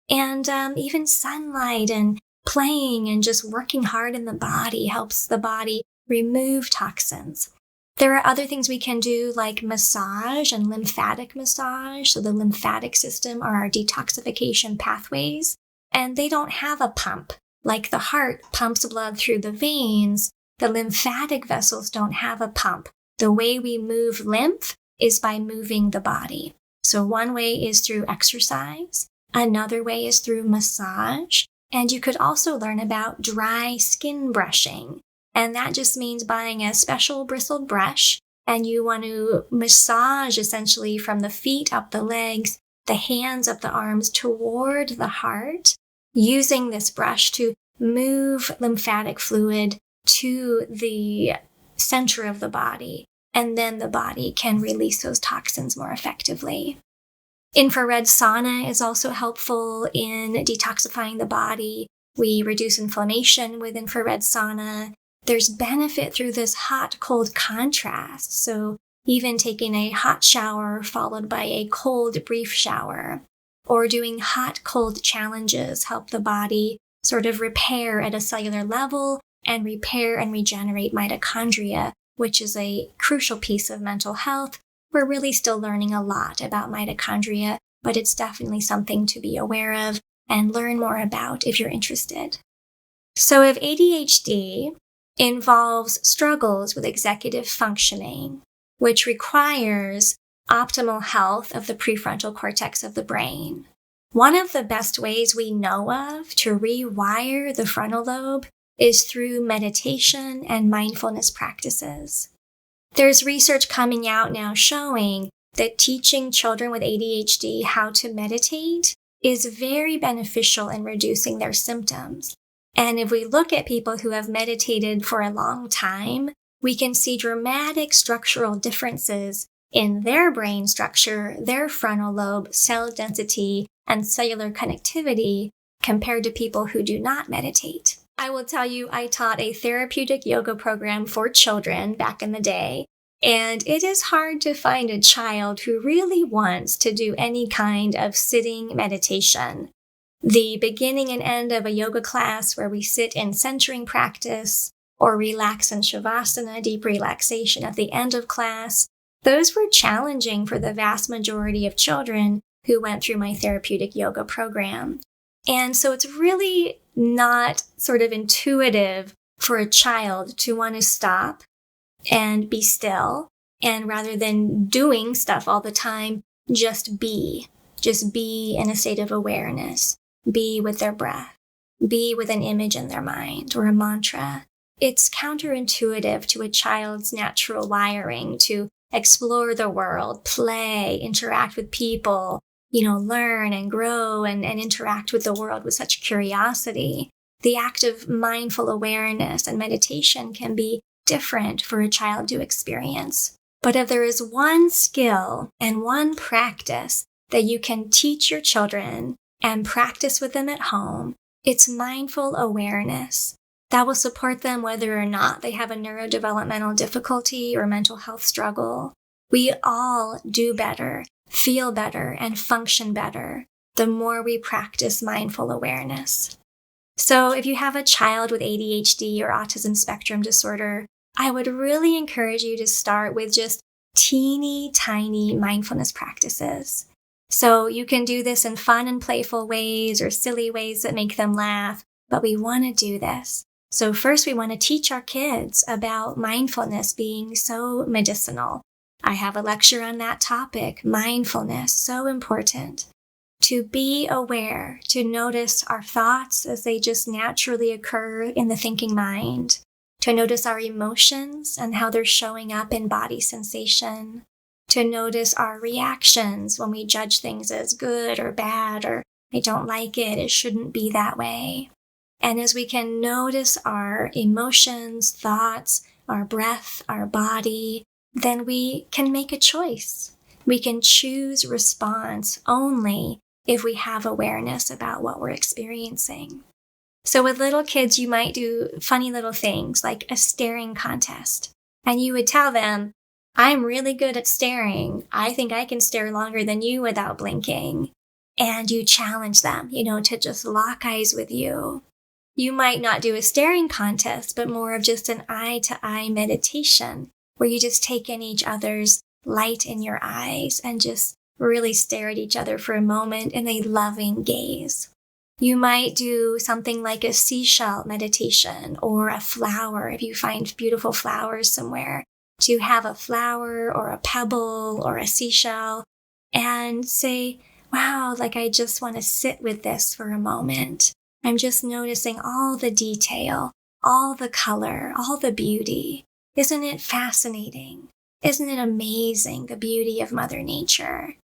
And even sunlight and playing and just working hard in the body helps the body remove toxins. There are other things we can do, like massage and lymphatic massage. So the lymphatic system are our detoxification pathways, and they don't have a pump. Like the heart pumps blood through the veins, the lymphatic vessels don't have a pump. The way we move lymph is by moving the body. So one way is through exercise. Another way is through massage. And you could also learn about dry skin brushing. And that just means buying a special bristled brush, and you want to massage essentially from the feet up the legs, the hands up the arms toward the heart, using this brush to move lymphatic fluid to the center of the body, and then the body can release those toxins more effectively. Infrared sauna is also helpful in detoxifying the body. We reduce inflammation with infrared sauna. There's benefit through this hot-cold contrast. So even taking a hot shower followed by a cold, brief shower, or doing hot-cold challenges help the body sort of repair at a cellular level and repair and regenerate mitochondria, which is a crucial piece of mental health. We're really still learning a lot about mitochondria, but it's definitely something to be aware of and learn more about if you're interested. So if ADHD involves struggles with executive functioning, which requires optimal health of the prefrontal cortex of the brain. One of the best ways we know of to rewire the frontal lobe is through meditation and mindfulness practices. There's research coming out now showing that teaching children with ADHD how to meditate is very beneficial in reducing their symptoms. And if we look at people who have meditated for a long time, we can see dramatic structural differences in their brain structure, their frontal lobe, cell density, and cellular connectivity compared to people who do not meditate. I will tell you, I taught a therapeutic yoga program for children back in the day, and it is hard to find a child who really wants to do any kind of sitting meditation. The beginning and end of a yoga class where we sit in centering practice or relax in shavasana, deep relaxation at the end of class, those were challenging for the vast majority of children who went through my therapeutic yoga program. And so it's really not sort of intuitive for a child to want to stop and be still, and rather than doing stuff all the time, just be in a state of awareness, be with their breath, be with an image in their mind or a mantra. It's counterintuitive to a child's natural wiring to explore the world, play, interact with people, learn and grow and interact with the world with such curiosity. The act of mindful awareness and meditation can be different for a child to experience. But if there is one skill and one practice that you can teach your children and practice with them at home, it's mindful awareness. That will support them whether or not they have a neurodevelopmental difficulty or mental health struggle. We all do better, feel better, and function better the more we practice mindful awareness. So if you have a child with ADHD or autism spectrum disorder, I would really encourage you to start with just teeny tiny mindfulness practices. So you can do this in fun and playful ways or silly ways that make them laugh, but we want to do this. So first we want to teach our kids about mindfulness being so medicinal. I have a lecture on that topic, mindfulness, so important. To be aware, to notice our thoughts as they just naturally occur in the thinking mind, to notice our emotions and how they're showing up in body sensation, to notice our reactions when we judge things as good or bad, or I don't like it, it shouldn't be that way. And as we can notice our emotions, thoughts, our breath, our body, then we can make a choice. We can choose response only if we have awareness about what we're experiencing. So with little kids, you might do funny little things like a staring contest. And you would tell them, I'm really good at staring. I think I can stare longer than you without blinking. And you challenge them, to just lock eyes with you. You might not do a staring contest, but more of just an eye-to-eye meditation where you just take in each other's light in your eyes and just really stare at each other for a moment in a loving gaze. You might do something like a seashell meditation or a flower if you find beautiful flowers somewhere. To have a flower or a pebble or a seashell and say, wow, I just want to sit with this for a moment. I'm just noticing all the detail, all the color, all the beauty. Isn't it fascinating? Isn't it amazing, the beauty of Mother Nature?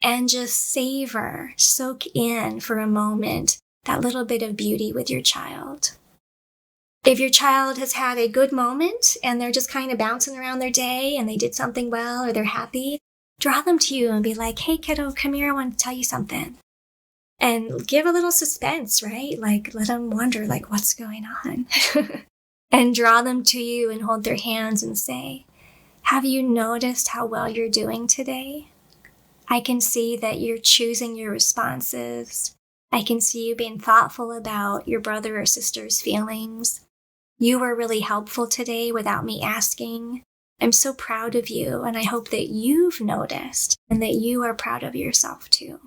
And just savor, soak in for a moment that little bit of beauty with your child. If your child has had a good moment and they're just kind of bouncing around their day and they did something well or they're happy, draw them to you and be like, hey kiddo, come here, I want to tell you something. And give a little suspense, right? Let them wonder, what's going on? And draw them to you and hold their hands and say, have you noticed how well you're doing today? I can see that you're choosing your responses. I can see you being thoughtful about your brother or sister's feelings. You were really helpful today without me asking. I'm so proud of you, and I hope that you've noticed and that you are proud of yourself too.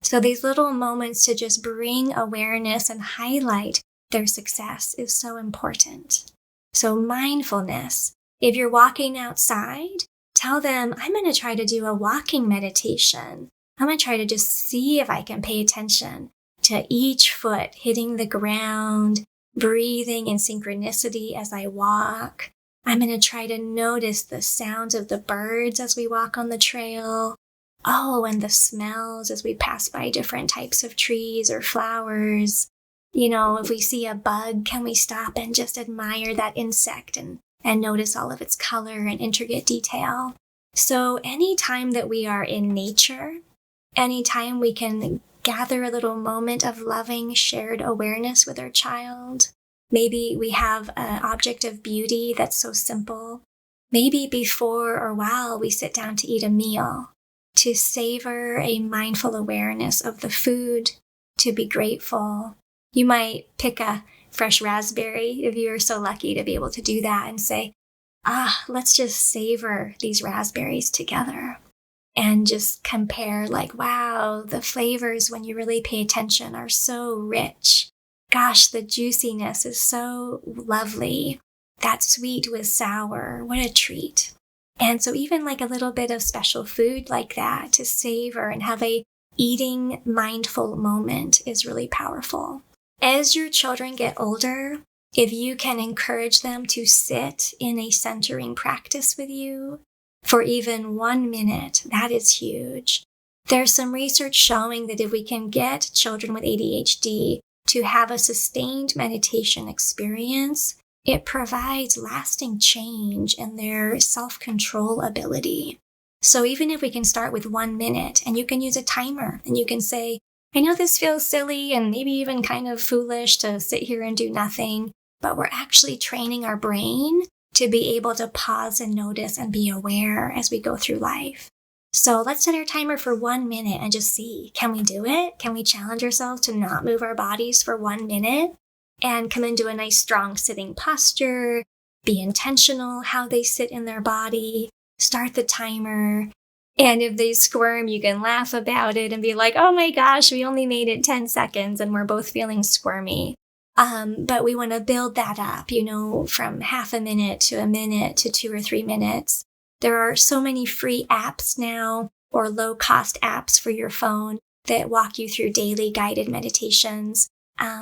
So these little moments to just bring awareness and highlight their success is so important. So mindfulness, if you're walking outside, tell them, I'm going to try to do a walking meditation. I'm going to try to just see if I can pay attention to each foot hitting the ground, breathing in synchronicity as I walk. I'm going to try to notice the sounds of the birds as we walk on the trail. Oh, and the smells as we pass by different types of trees or flowers. If we see a bug, can we stop and just admire that insect and notice all of its color and intricate detail? So anytime that we are in nature, anytime we can gather a little moment of loving shared awareness with our child. Maybe we have an object of beauty that's so simple. Maybe before or while we sit down to eat a meal, to savor a mindful awareness of the food, to be grateful. You might pick a fresh raspberry if you're so lucky to be able to do that and say, let's just savor these raspberries together. And just compare wow, the flavors when you really pay attention are so rich. Gosh, the juiciness is so lovely. That sweet with sour, what a treat. And so even a little bit of special food like that to savor and have a eating mindful moment is really powerful. As your children get older, if you can encourage them to sit in a centering practice with you for even 1 minute, that is huge. There's some research showing that if we can get children with ADHD to have a sustained meditation experience, it provides lasting change in their self-control ability. So even if we can start with 1 minute, and you can use a timer, and you can say, I know this feels silly and maybe even kind of foolish to sit here and do nothing, but we're actually training our brain to be able to pause and notice and be aware as we go through life. So let's set our timer for 1 minute and just see, can we do it? Can we challenge ourselves to not move our bodies for 1 minute and come into a nice strong sitting posture, be intentional how they sit in their body, start the timer. And if they squirm, you can laugh about it and be like, oh my gosh, we only made it 10 seconds and we're both feeling squirmy. But we want to build that up, from half a minute to 1 minute to 2 or 3 minutes. There are so many free apps now or low-cost apps for your phone that walk you through daily guided meditations.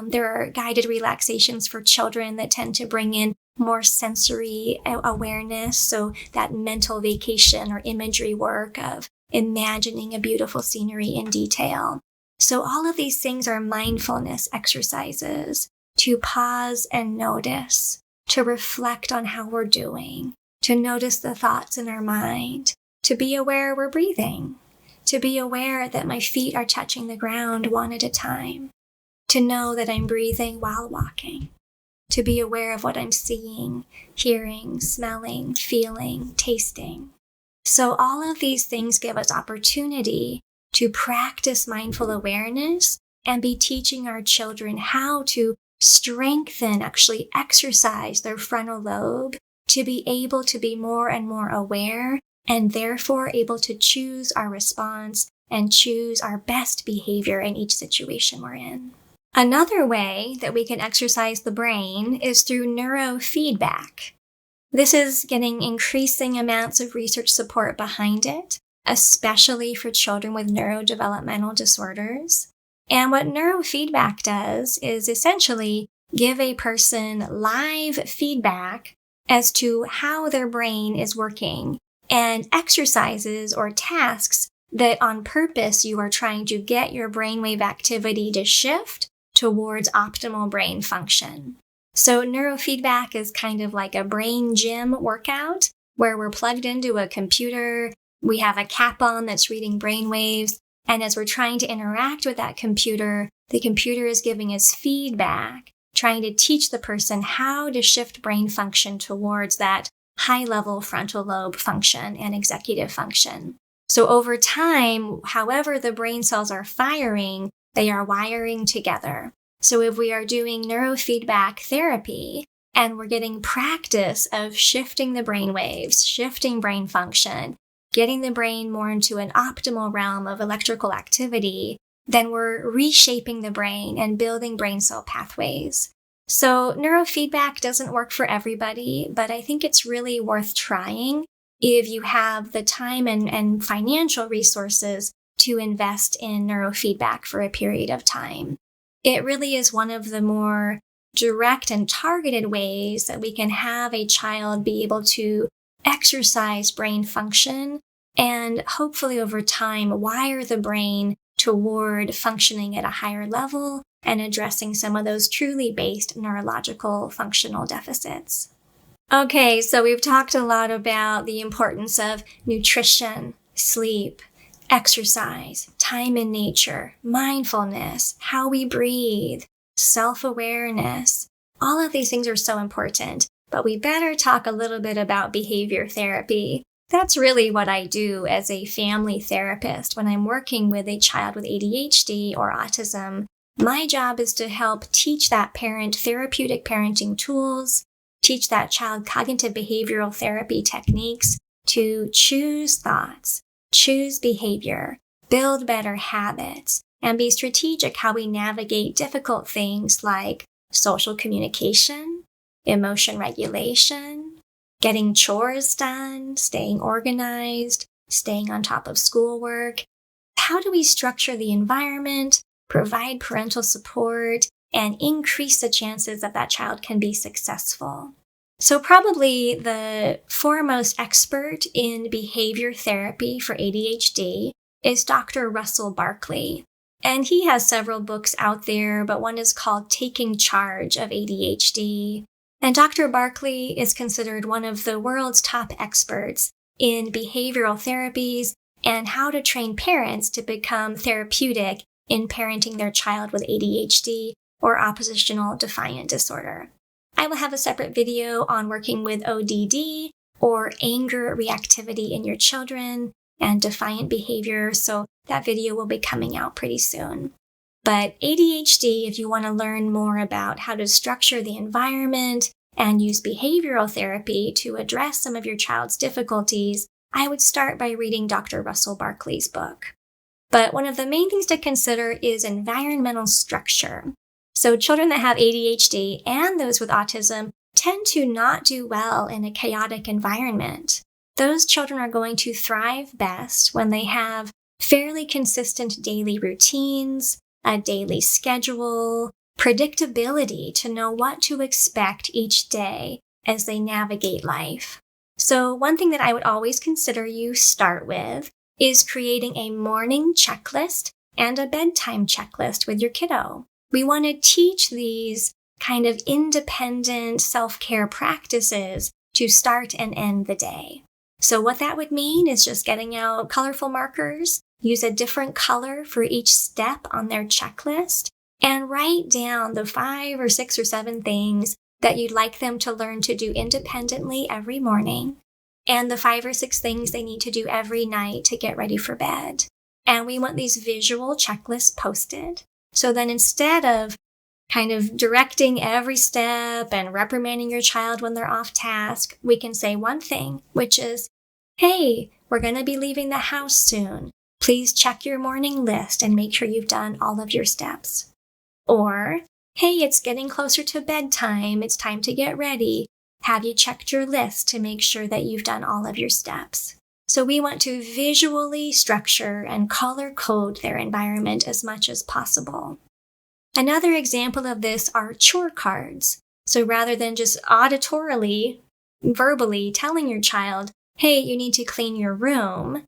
There are guided relaxations for children that tend to bring in more sensory awareness, so that mental vacation or imagery work of imagining a beautiful scenery in detail. So all of these things are mindfulness exercises to pause and notice, to reflect on how we're doing, to notice the thoughts in our mind, to be aware we're breathing, to be aware that my feet are touching the ground one at a time, to know that I'm breathing while walking, to be aware of what I'm seeing, hearing, smelling, feeling, tasting. So all of these things give us opportunity to practice mindful awareness and be teaching our children how to strengthen, actually exercise their frontal lobe to be able to be more and more aware and therefore able to choose our response and choose our best behavior in each situation we're in. Another way that we can exercise the brain is through neurofeedback. This is getting increasing amounts of research support behind it, especially for children with neurodevelopmental disorders. And what neurofeedback does is essentially give a person live feedback as to how their brain is working and exercises or tasks that on purpose you are trying to get your brainwave activity to shift towards optimal brain function. So neurofeedback is kind of like a brain gym workout where we're plugged into a computer, we have a cap on that's reading brain waves, and as we're trying to interact with that computer, the computer is giving us feedback, trying to teach the person how to shift brain function towards that high-level frontal lobe function and executive function. So over time, however the brain cells are firing, they are wiring together. So if we are doing neurofeedback therapy and we're getting practice of shifting the brain waves, shifting brain function, getting the brain more into an optimal realm of electrical activity, then we're reshaping the brain and building brain cell pathways. So neurofeedback doesn't work for everybody, but I think it's really worth trying if you have the time and financial resources to invest in neurofeedback for a period of time. It really is one of the more direct and targeted ways that we can have a child be able to exercise brain function and hopefully over time wire the brain toward functioning at a higher level and addressing some of those truly based neurological functional deficits. Okay, so we've talked a lot about the importance of nutrition, sleep, exercise, time in nature, mindfulness, how we breathe, self-awareness. All of these things are so important, but we better talk a little bit about behavior therapy. That's really what I do as a family therapist when I'm working with a child with ADHD or autism. My job is to help teach that parent therapeutic parenting tools, teach that child cognitive behavioral therapy techniques to choose thoughts, choose behavior, build better habits, and be strategic how we navigate difficult things like social communication, emotion regulation, getting chores done, staying organized, staying on top of schoolwork. How do we structure the environment, provide parental support, and increase the chances that that child can be successful? So probably the foremost expert in behavior therapy for ADHD is Dr. Russell Barkley. And he has several books out there, but one is called Taking Charge of ADHD. And Dr. Barkley is considered one of the world's top experts in behavioral therapies and how to train parents to become therapeutic in parenting their child with ADHD or oppositional defiant disorder. I will have a separate video on working with ODD or anger reactivity in your children and defiant behavior, so that video will be coming out pretty soon. But ADHD, if you want to learn more about how to structure the environment and use behavioral therapy to address some of your child's difficulties, I would start by reading Dr. Russell Barkley's book. But one of the main things to consider is environmental structure. So children that have ADHD and those with autism tend to not do well in a chaotic environment. Those children are going to thrive best when they have fairly consistent daily routines, a daily schedule, predictability to know what to expect each day as they navigate life. So one thing that I would always consider you start with is creating a morning checklist and a bedtime checklist with your kiddo. We want to teach these kind of independent self-care practices to start and end the day. So what that would mean is just getting out colorful markers, use a different color for each step on their checklist, and write down the 5 or 6 or 7 things that you'd like them to learn to do independently every morning, and the 5 or 6 things they need to do every night to get ready for bed. And we want these visual checklists posted. So then instead of kind of directing every step and reprimanding your child when they're off task, we can say one thing, which is, hey, we're going to be leaving the house soon. Please check your morning list and make sure you've done all of your steps. Or, hey, it's getting closer to bedtime. It's time to get ready. Have you checked your list to make sure that you've done all of your steps? So we want to visually structure and color code their environment as much as possible. Another example of this are chore cards. So rather than just auditorily, verbally telling your child, hey, you need to clean your room,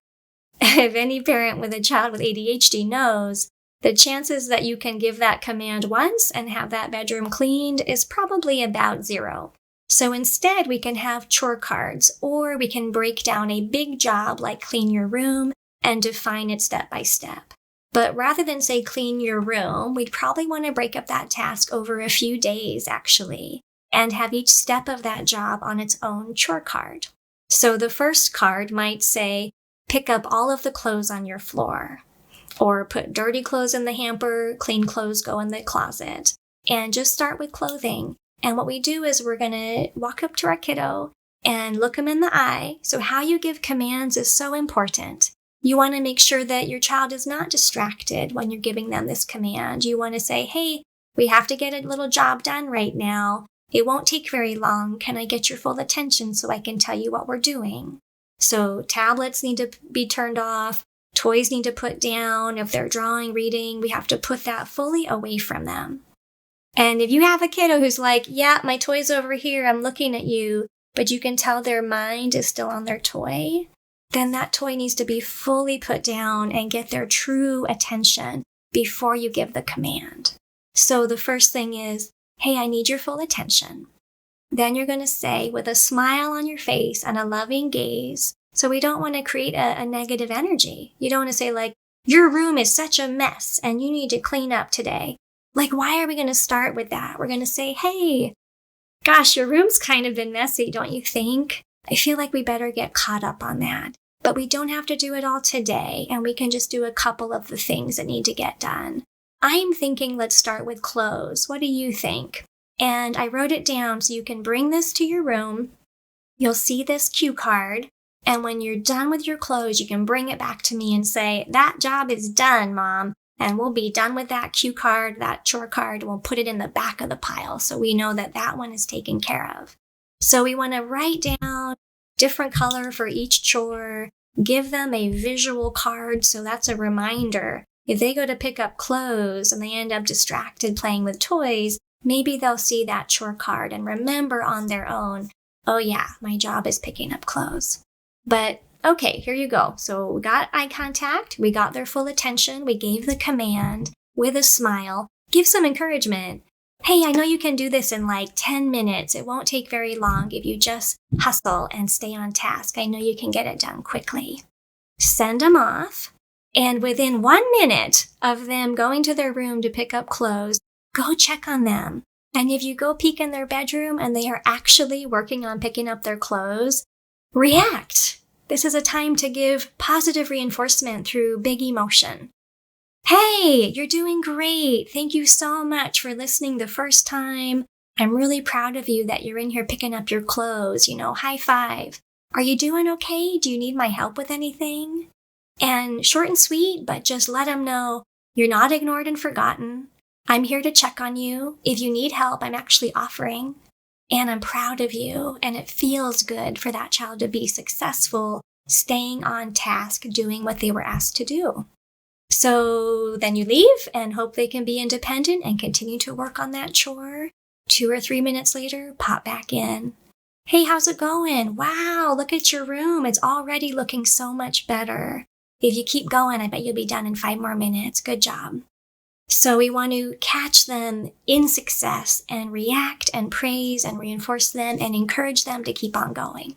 if any parent with a child with ADHD knows, the chances that you can give that command once and have that bedroom cleaned is probably about 0. So instead, we can have chore cards, or we can break down a big job like clean your room and define it step by step. But rather than say clean your room, we'd probably want to break up that task over a few days, actually, and have each step of that job on its own chore card. So the first card might say, pick up all of the clothes on your floor, or put dirty clothes in the hamper, clean clothes go in the closet, and just start with clothing. And what we do is we're going to walk up to our kiddo and look them in the eye. So how you give commands is so important. You want to make sure that your child is not distracted when you're giving them this command. You want to say, hey, we have to get a little job done right now. It won't take very long. Can I get your full attention so I can tell you what we're doing? So tablets need to be turned off. Toys need to put down. If they're drawing, reading, we have to put that fully away from them. And if you have a kiddo who's like, yeah, my toy's over here, I'm looking at you, but you can tell their mind is still on their toy, then that toy needs to be fully put down and get their true attention before you give the command. So the first thing is, hey, I need your full attention. Then you're going to say, with a smile on your face and a loving gaze, so we don't want to create a negative energy. You don't want to say like, your room is such a mess and you need to clean up today. Like, why are we going to start with that? We're going to say, hey, gosh, your room's kind of been messy, don't you think? I feel like we better get caught up on that. But we don't have to do it all today, and we can just do a couple of the things that need to get done. I'm thinking let's start with clothes. What do you think? And I wrote it down so you can bring this to your room. You'll see this cue card. And when you're done with your clothes, you can bring it back to me and say, that job is done, Mom. And we'll be done with that cue card, that chore card. We'll put it in the back of the pile so we know that that one is taken care of. So we want to write down different color for each chore, give them a visual card so that's a reminder. If they go to pick up clothes and they end up distracted playing with toys, maybe they'll see that chore card and remember on their own, oh yeah, my job is picking up clothes. But okay, here you go. So we got eye contact, we got their full attention, we gave the command with a smile, give some encouragement. Hey, I know you can do this in like 10 minutes. It won't take very long if you just hustle and stay on task. I know you can get it done quickly. Send them off. And within 1 minute of them going to their room to pick up clothes, go check on them. And if you go peek in their bedroom and they are actually working on picking up their clothes, react. This is a time to give positive reinforcement through big emotion. Hey, you're doing great. Thank you so much for listening the first time. I'm really proud of you that you're in here picking up your clothes, high five. Are you doing okay? Do you need my help with anything? And short and sweet, but just let them know you're not ignored and forgotten. I'm here to check on you. If you need help, I'm actually offering. And I'm proud of you. And it feels good for that child to be successful, staying on task, doing what they were asked to do. So then you leave and hope they can be independent and continue to work on that chore. 2 or 3 minutes later, pop back in. Hey, how's it going? Wow, look at your room. It's already looking so much better. If you keep going, I bet you'll be done in 5 more minutes. Good job. So we want to catch them in success and react and praise and reinforce them and encourage them to keep on going.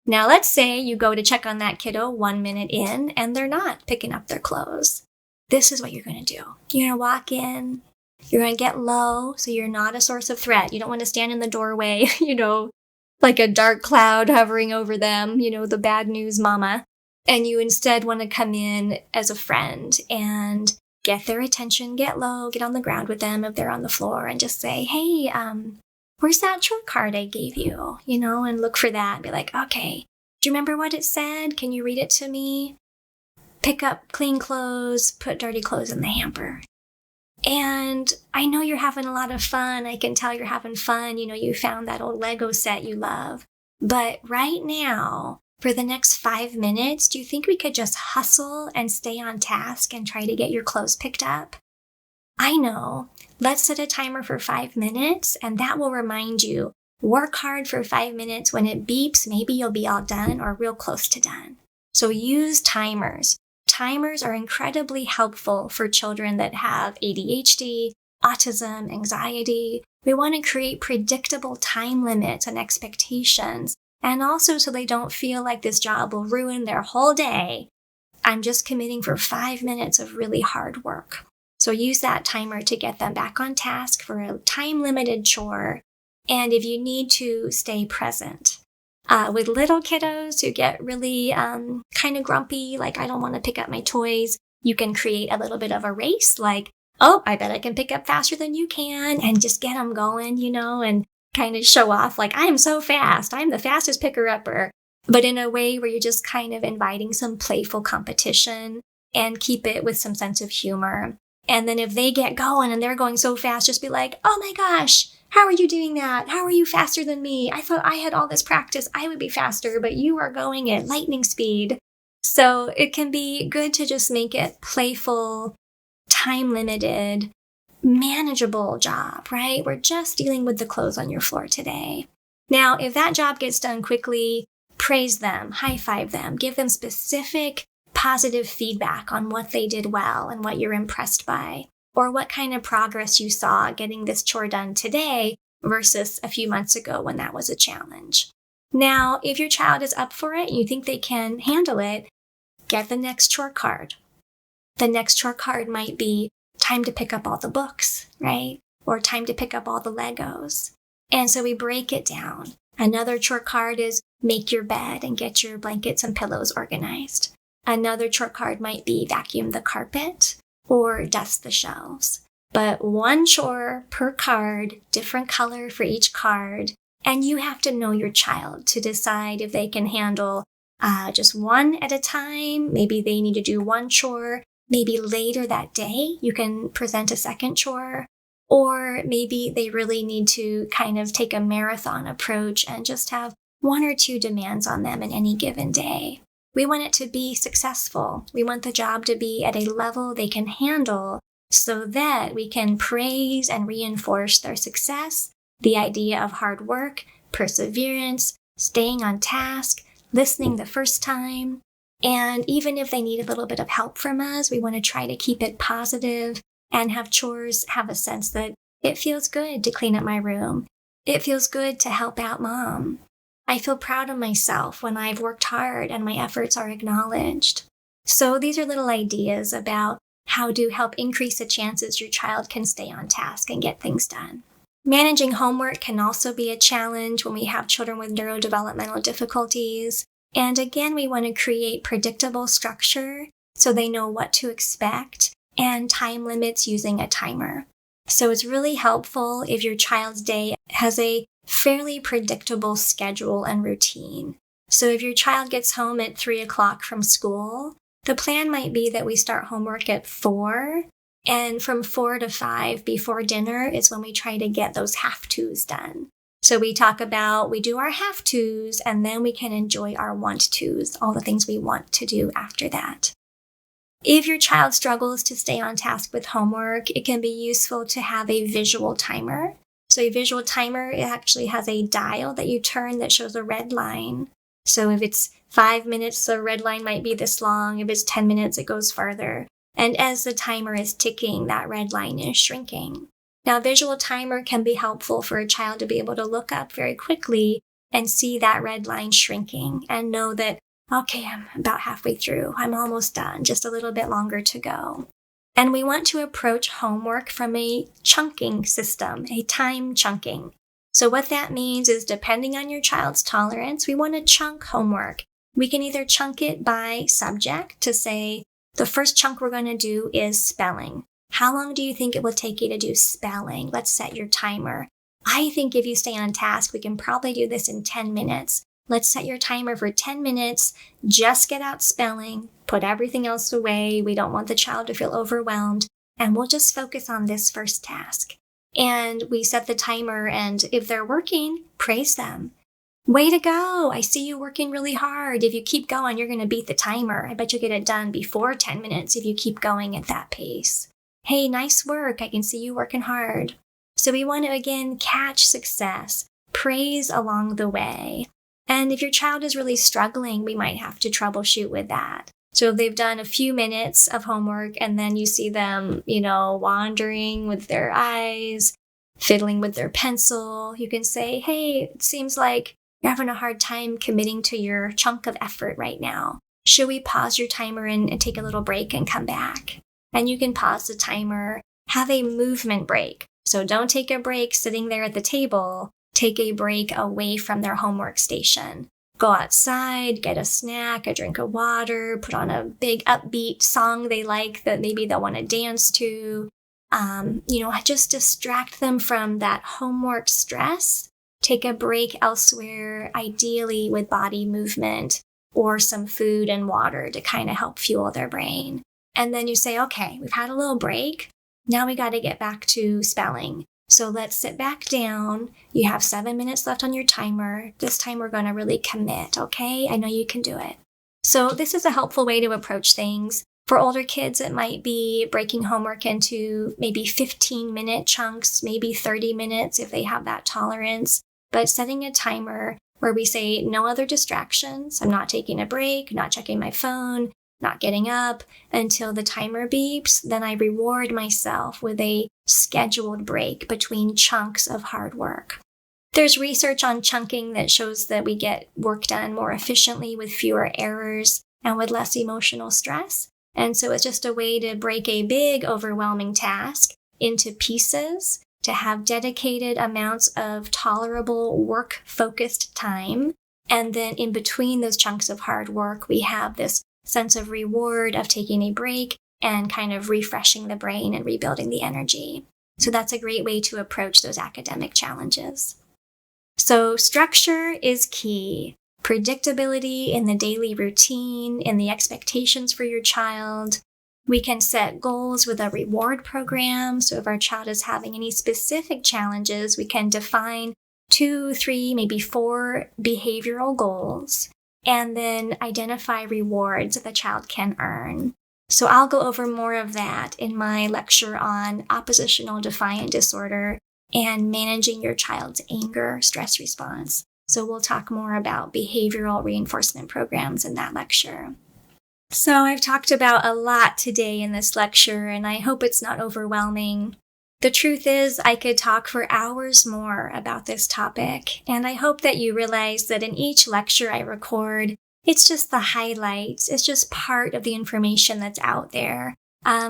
Now, let's say you go to check on that kiddo 1 minute in and they're not picking up their clothes. This is what you're going to do. You're going to walk in. You're going to get low so you're not a source of threat. You don't want to stand in the doorway, like a dark cloud hovering over them, the bad news mama. And you instead want to come in as a friend and get their attention, get low, get on the ground with them if they're on the floor and just say, hey, where's that chore card I gave you? And look for that and be like, okay, do you remember what it said? Can you read it to me? Pick up clean clothes, put dirty clothes in the hamper. And I know you're having a lot of fun. I can tell you're having fun. You found that old Lego set you love. But right now, for the next 5 minutes, do you think we could just hustle and stay on task and try to get your clothes picked up? I know. Let's set a timer for 5 minutes, and that will remind you, work hard for 5 minutes. When it beeps, maybe you'll be all done or real close to done. So use timers. Timers are incredibly helpful for children that have ADHD, autism, anxiety. We want to create predictable time limits and expectations, and also so they don't feel like this job will ruin their whole day. I'm just committing for 5 minutes of really hard work. So use that timer to get them back on task for a time-limited chore. And if you need to, stay present. With little kiddos who get really kind of grumpy, like I don't want to pick up my toys, you can create a little bit of a race, like, oh, I bet I can pick up faster than you can, and just get them going, and kind of show off like, I am so fast, I'm the fastest picker-upper, but in a way where you're just kind of inviting some playful competition and keep it with some sense of humor. And then if they get going and they're going so fast, just be like, oh my gosh, how are you doing that? How are you faster than me? I thought I had all this practice. I would be faster, but you are going at lightning speed. So it can be good to just make it playful, time-limited, manageable job, right? We're just dealing with the clothes on your floor today. Now, if that job gets done quickly, praise them, high-five them, give them specific positive feedback on what they did well and what you're impressed by, or what kind of progress you saw getting this chore done today versus a few months ago when that was a challenge. Now, if your child is up for it and you think they can handle it, get the next chore card. The next chore card might be time to pick up all the books, right? Or time to pick up all the Legos. And so we break it down. Another chore card is make your bed and get your blankets and pillows organized. Another chore card might be vacuum the carpet or dust the shelves. But one chore per card, different color for each card, and you have to know your child to decide if they can handle just one at a time. Maybe they need to do one chore. Maybe later that day, you can present a second chore. Or maybe they really need to kind of take a marathon approach and just have one or two demands on them in any given day. We want it to be successful. We want the job to be at a level they can handle so that we can praise and reinforce their success, the idea of hard work, perseverance, staying on task, listening the first time. And even if they need a little bit of help from us, we want to try to keep it positive and have chores have a sense that it feels good to clean up my room. It feels good to help out mom. I feel proud of myself when I've worked hard and my efforts are acknowledged. So these are little ideas about how to help increase the chances your child can stay on task and get things done. Managing homework can also be a challenge when we have children with neurodevelopmental difficulties. And again, we want to create predictable structure so they know what to expect and time limits using a timer. So it's really helpful if your child's day has a fairly predictable schedule and routine. So if your child gets home at 3 o'clock from school, the plan might be that we start homework at 4, and from 4 to 5 before dinner is when we try to get those have-tos done. So we do our have-tos, and then we can enjoy our want-tos, all the things we want to do after that. If your child struggles to stay on task with homework, it can be useful to have a visual timer. So a visual timer, it actually has a dial that you turn that shows a red line. So if it's 5 minutes, the red line might be this long. If it's 10 minutes, it goes farther. And as the timer is ticking, that red line is shrinking. Now, a visual timer can be helpful for a child to be able to look up very quickly and see that red line shrinking and know that, okay, I'm about halfway through. I'm almost done, just a little bit longer to go. And we want to approach homework from a chunking system, a time chunking. So what that means is, depending on your child's tolerance, we want to chunk homework. We can either chunk it by subject to say, the first chunk we're going to do is spelling. How long do you think it will take you to do spelling? Let's set your timer. I think if you stay on task, we can probably do this in 10 minutes. Let's set your timer for 10 minutes. Just get out spelling. Put everything else away. We don't want the child to feel overwhelmed. And we'll just focus on this first task. And we set the timer, and if they're working, praise them. Way to go. I see you working really hard. If you keep going, you're going to beat the timer. I bet you'll get it done before 10 minutes if you keep going at that pace. Hey, nice work. I can see you working hard. So we want to, again, catch success, praise along the way. And if your child is really struggling, we might have to troubleshoot with that. So if they've done a few minutes of homework and then you see them, wandering with their eyes, fiddling with their pencil, you can say, hey, it seems like you're having a hard time committing to your chunk of effort right now. Should we pause your timer and take a little break and come back? And you can pause the timer, have a movement break. So don't take a break sitting there at the table. Take a break away from their homework station. Go outside, get a snack, a drink of water, put on a big upbeat song they like that maybe they'll want to dance to. Just distract them from that homework stress. Take a break elsewhere, ideally with body movement or some food and water to kind of help fuel their brain. And then you say, okay, we've had a little break. Now we got to get back to spelling. So let's sit back down. You have 7 minutes left on your timer. This time we're going to really commit, okay? I know you can do it. So this is a helpful way to approach things. For older kids, it might be breaking homework into maybe 15-minute chunks, maybe 30 minutes if they have that tolerance. But setting a timer where we say no other distractions. I'm not taking a break, not checking my phone, not getting up until the timer beeps. Then I reward myself with a scheduled break between chunks of hard work. There's research on chunking that shows that we get work done more efficiently with fewer errors and with less emotional stress. And so it's just a way to break a big, overwhelming task into pieces, to have dedicated amounts of tolerable work-focused time. And then in between those chunks of hard work, we have this sense of reward of taking a break and kind of refreshing the brain and rebuilding the energy. So that's a great way to approach those academic challenges. So structure is key. Predictability in the daily routine, in the expectations for your child. We can set goals with a reward program. So if our child is having any specific challenges, we can define 2, 3, maybe 4 behavioral goals, and then identify rewards that the child can earn. So I'll go over more of that in my lecture on oppositional defiant disorder and managing your child's anger stress response. So we'll talk more about behavioral reinforcement programs in that lecture. So I've talked about a lot today in this lecture, and I hope it's not overwhelming. The truth is, I could talk for hours more about this topic, and I hope that you realize that in each lecture I record, it's just the highlights. It's just part of the information that's out there.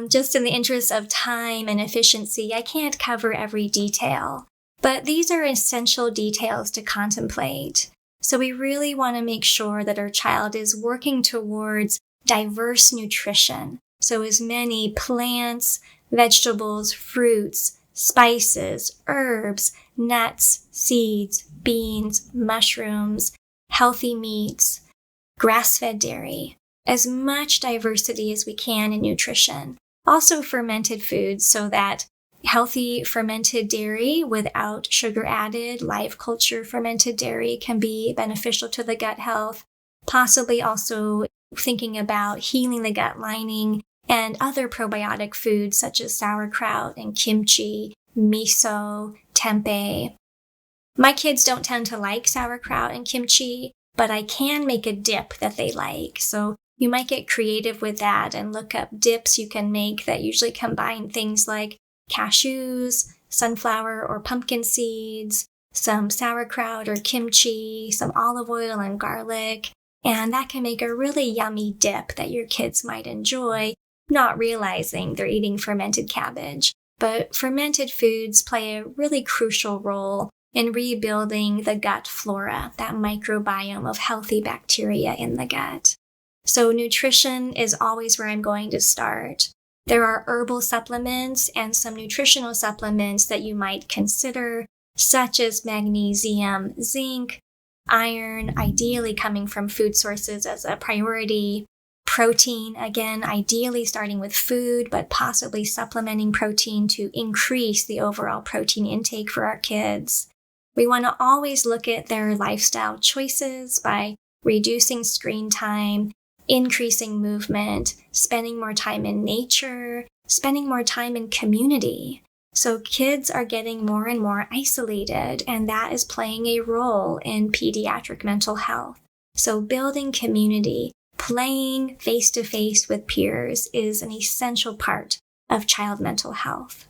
Just in the interest of time and efficiency, I can't cover every detail. But these are essential details to contemplate. So we really want to make sure that our child is working towards diverse nutrition. So as many plants, vegetables, fruits, spices, herbs, nuts, seeds, beans, mushrooms, healthy meats, grass-fed dairy, as much diversity as we can in nutrition. Also fermented foods so that healthy fermented dairy without sugar added, live culture fermented dairy can be beneficial to the gut health. Possibly also thinking about healing the gut lining and other probiotic foods such as sauerkraut and kimchi, miso, tempeh. My kids don't tend to like sauerkraut and kimchi, but I can make a dip that they like. So you might get creative with that and look up dips you can make that usually combine things like cashews, sunflower or pumpkin seeds, some sauerkraut or kimchi, some olive oil and garlic, and that can make a really yummy dip that your kids might enjoy, not realizing they're eating fermented cabbage. But fermented foods play a really crucial role in rebuilding the gut flora, that microbiome of healthy bacteria in the gut. So nutrition is always where I'm going to start. There are herbal supplements and some nutritional supplements that you might consider, such as magnesium, zinc, iron, ideally coming from food sources as a priority, protein, again, ideally starting with food, but possibly supplementing protein to increase the overall protein intake for our kids. We want to always look at their lifestyle choices by reducing screen time, increasing movement, spending more time in nature, spending more time in community. So kids are getting more and more isolated, and that is playing a role in pediatric mental health. So building community, playing face-to-face with peers is an essential part of child mental health.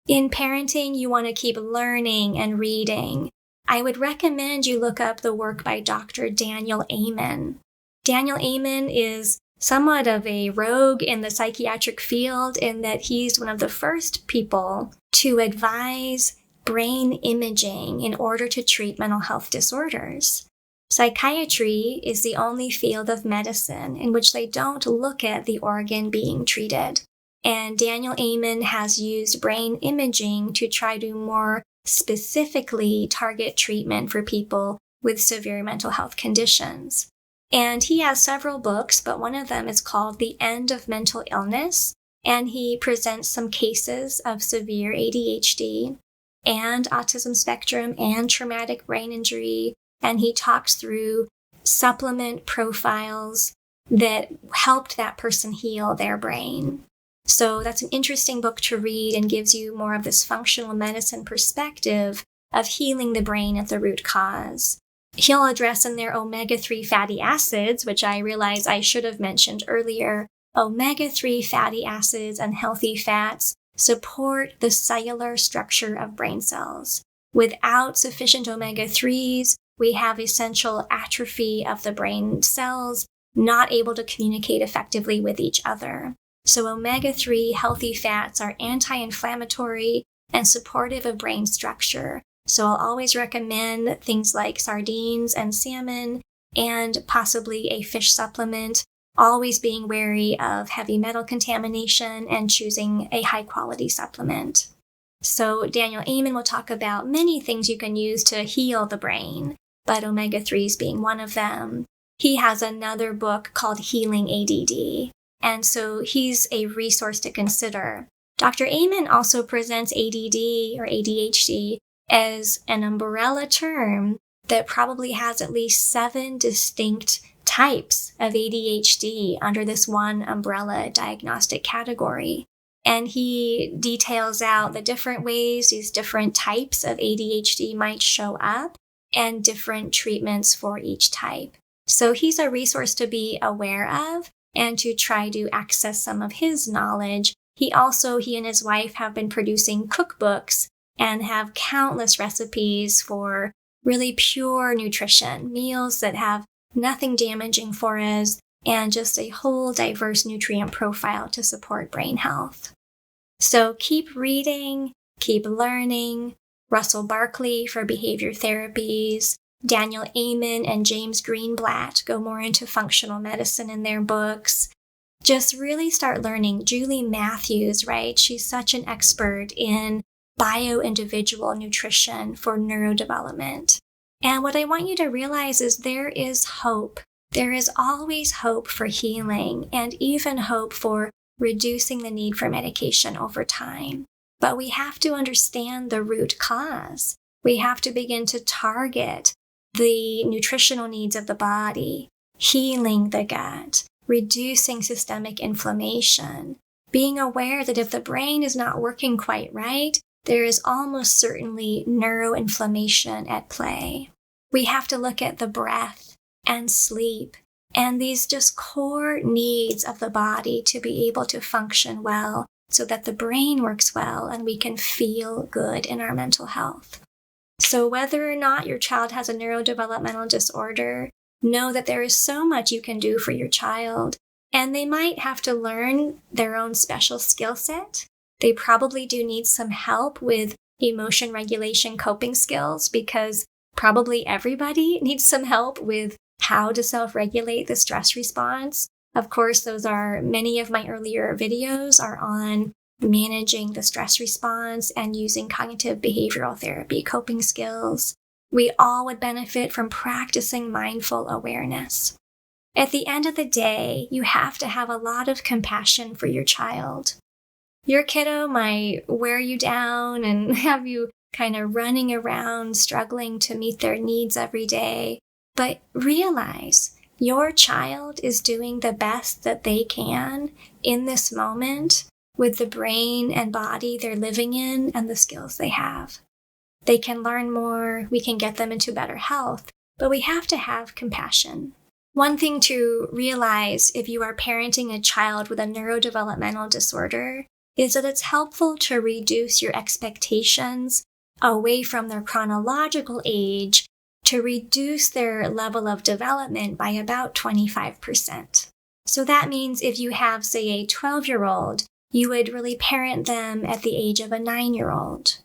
In parenting, you want to keep learning and reading. I would recommend you look up the work by Dr. Daniel Amen. Daniel Amen is somewhat of a rogue in the psychiatric field in that he's one of the first people to advise brain imaging in order to treat mental health disorders. Psychiatry is the only field of medicine in which they don't look at the organ being treated. And Daniel Amen has used brain imaging to try to more specifically target treatment for people with severe mental health conditions. And he has several books, but one of them is called The End of Mental Illness. and he presents some cases of severe ADHD and autism spectrum and traumatic brain injury, and he talks through supplement profiles that helped that person heal their brain. So that's an interesting book to read and gives you more of this functional medicine perspective of healing the brain at the root cause. He'll address in there omega-3 fatty acids, which I realize I should have mentioned earlier. Omega-3 fatty acids and healthy fats support the cellular structure of brain cells. Without sufficient omega-3s, we have essential atrophy of the brain cells, not able to communicate effectively with each other. So omega-3 healthy fats are anti-inflammatory and supportive of brain structure. So I'll always recommend things like sardines and salmon and possibly a fish supplement, always being wary of heavy metal contamination and choosing a high-quality supplement. So Daniel Amen will talk about many things you can use to heal the brain, but omega-3s being one of them. He has another book called Healing ADD, and so he's a resource to consider. Dr. Amen also presents ADD or ADHD as an umbrella term that probably has at least 7 distinct types of ADHD under this one umbrella diagnostic category. And he details out the different ways these different types of ADHD might show up and different treatments for each type. So he's a resource to be aware of and to try to access some of his knowledge. He and his wife have been producing cookbooks and have countless recipes for really pure nutrition, meals that have nothing damaging for us, and just a whole diverse nutrient profile to support brain health. So keep reading, keep learning. Russell Barkley for behavior therapies, Daniel Amen and James Greenblatt go more into functional medicine in their books. Just really start learning. Julie Matthews, right? She's such an expert in bio-individual nutrition for neurodevelopment. And what I want you to realize is there is hope. There is always hope for healing and even hope for reducing the need for medication over time. But we have to understand the root cause. We have to begin to target the nutritional needs of the body, healing the gut, reducing systemic inflammation, being aware that if the brain is not working quite right, there is almost certainly neuroinflammation at play. We have to look at the breath and sleep and these just core needs of the body to be able to function well so that the brain works well and we can feel good in our mental health. So whether or not your child has a neurodevelopmental disorder, know that there is so much you can do for your child, and they might have to learn their own special skill set. They probably do need some help with emotion regulation coping skills because probably everybody needs some help with how to self-regulate the stress response. Of course, many of my earlier videos are on managing the stress response and using cognitive behavioral therapy coping skills. We all would benefit from practicing mindful awareness. At the end of the day, you have to have a lot of compassion for your child. Your kiddo might wear you down and have you kind of running around struggling to meet their needs every day, but realize your child is doing the best that they can in this moment with the brain and body they're living in and the skills they have. They can learn more, we can get them into better health, but we have to have compassion. One thing to realize if you are parenting a child with a neurodevelopmental disorder is that it's helpful to reduce your expectations away from their chronological age to reduce their level of development by about 25%. So that means if you have, say, a 12-year-old, you would really parent them at the age of a 9-year-old.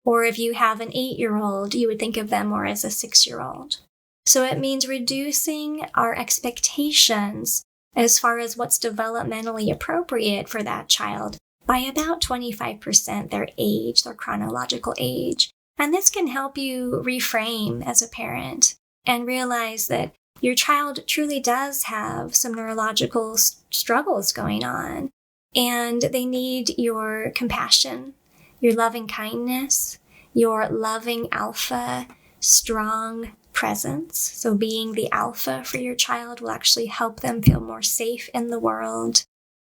Or if you have an 8-year-old, you would think of them more as a 6-year-old. So it means reducing our expectations as far as what's developmentally appropriate for that child by about 25% their age, their chronological age. And this can help you reframe as a parent and realize that your child truly does have some neurological struggles going on. And they need your compassion, your loving kindness, your loving alpha, strong presence. So being the alpha for your child will actually help them feel more safe in the world.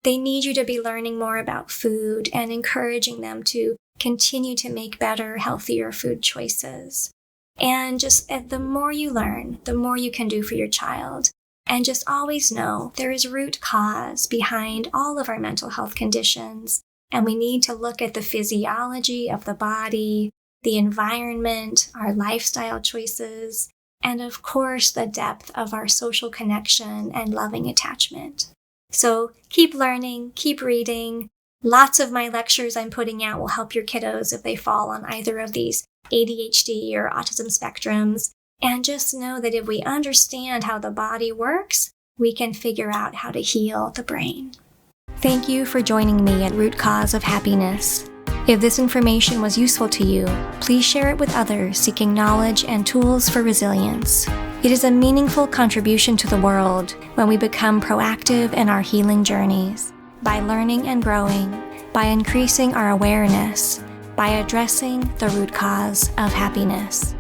They need you to be learning more about food and encouraging them to continue to make better, healthier food choices. And just the more you learn, the more you can do for your child. And just always know there is root cause behind all of our mental health conditions. And we need to look at the physiology of the body, the environment, our lifestyle choices, and of course, the depth of our social connection and loving attachment. So keep learning, keep reading. Lots of my lectures I'm putting out will help your kiddos if they fall on either of these ADHD or autism spectrums. And just know that if we understand how the body works, we can figure out how to heal the brain. Thank you for joining me at Root Cause of Happiness. If this information was useful to you, please share it with others seeking knowledge and tools for resilience. It is a meaningful contribution to the world when we become proactive in our healing journeys, by learning and growing, by increasing our awareness, by addressing the root cause of happiness.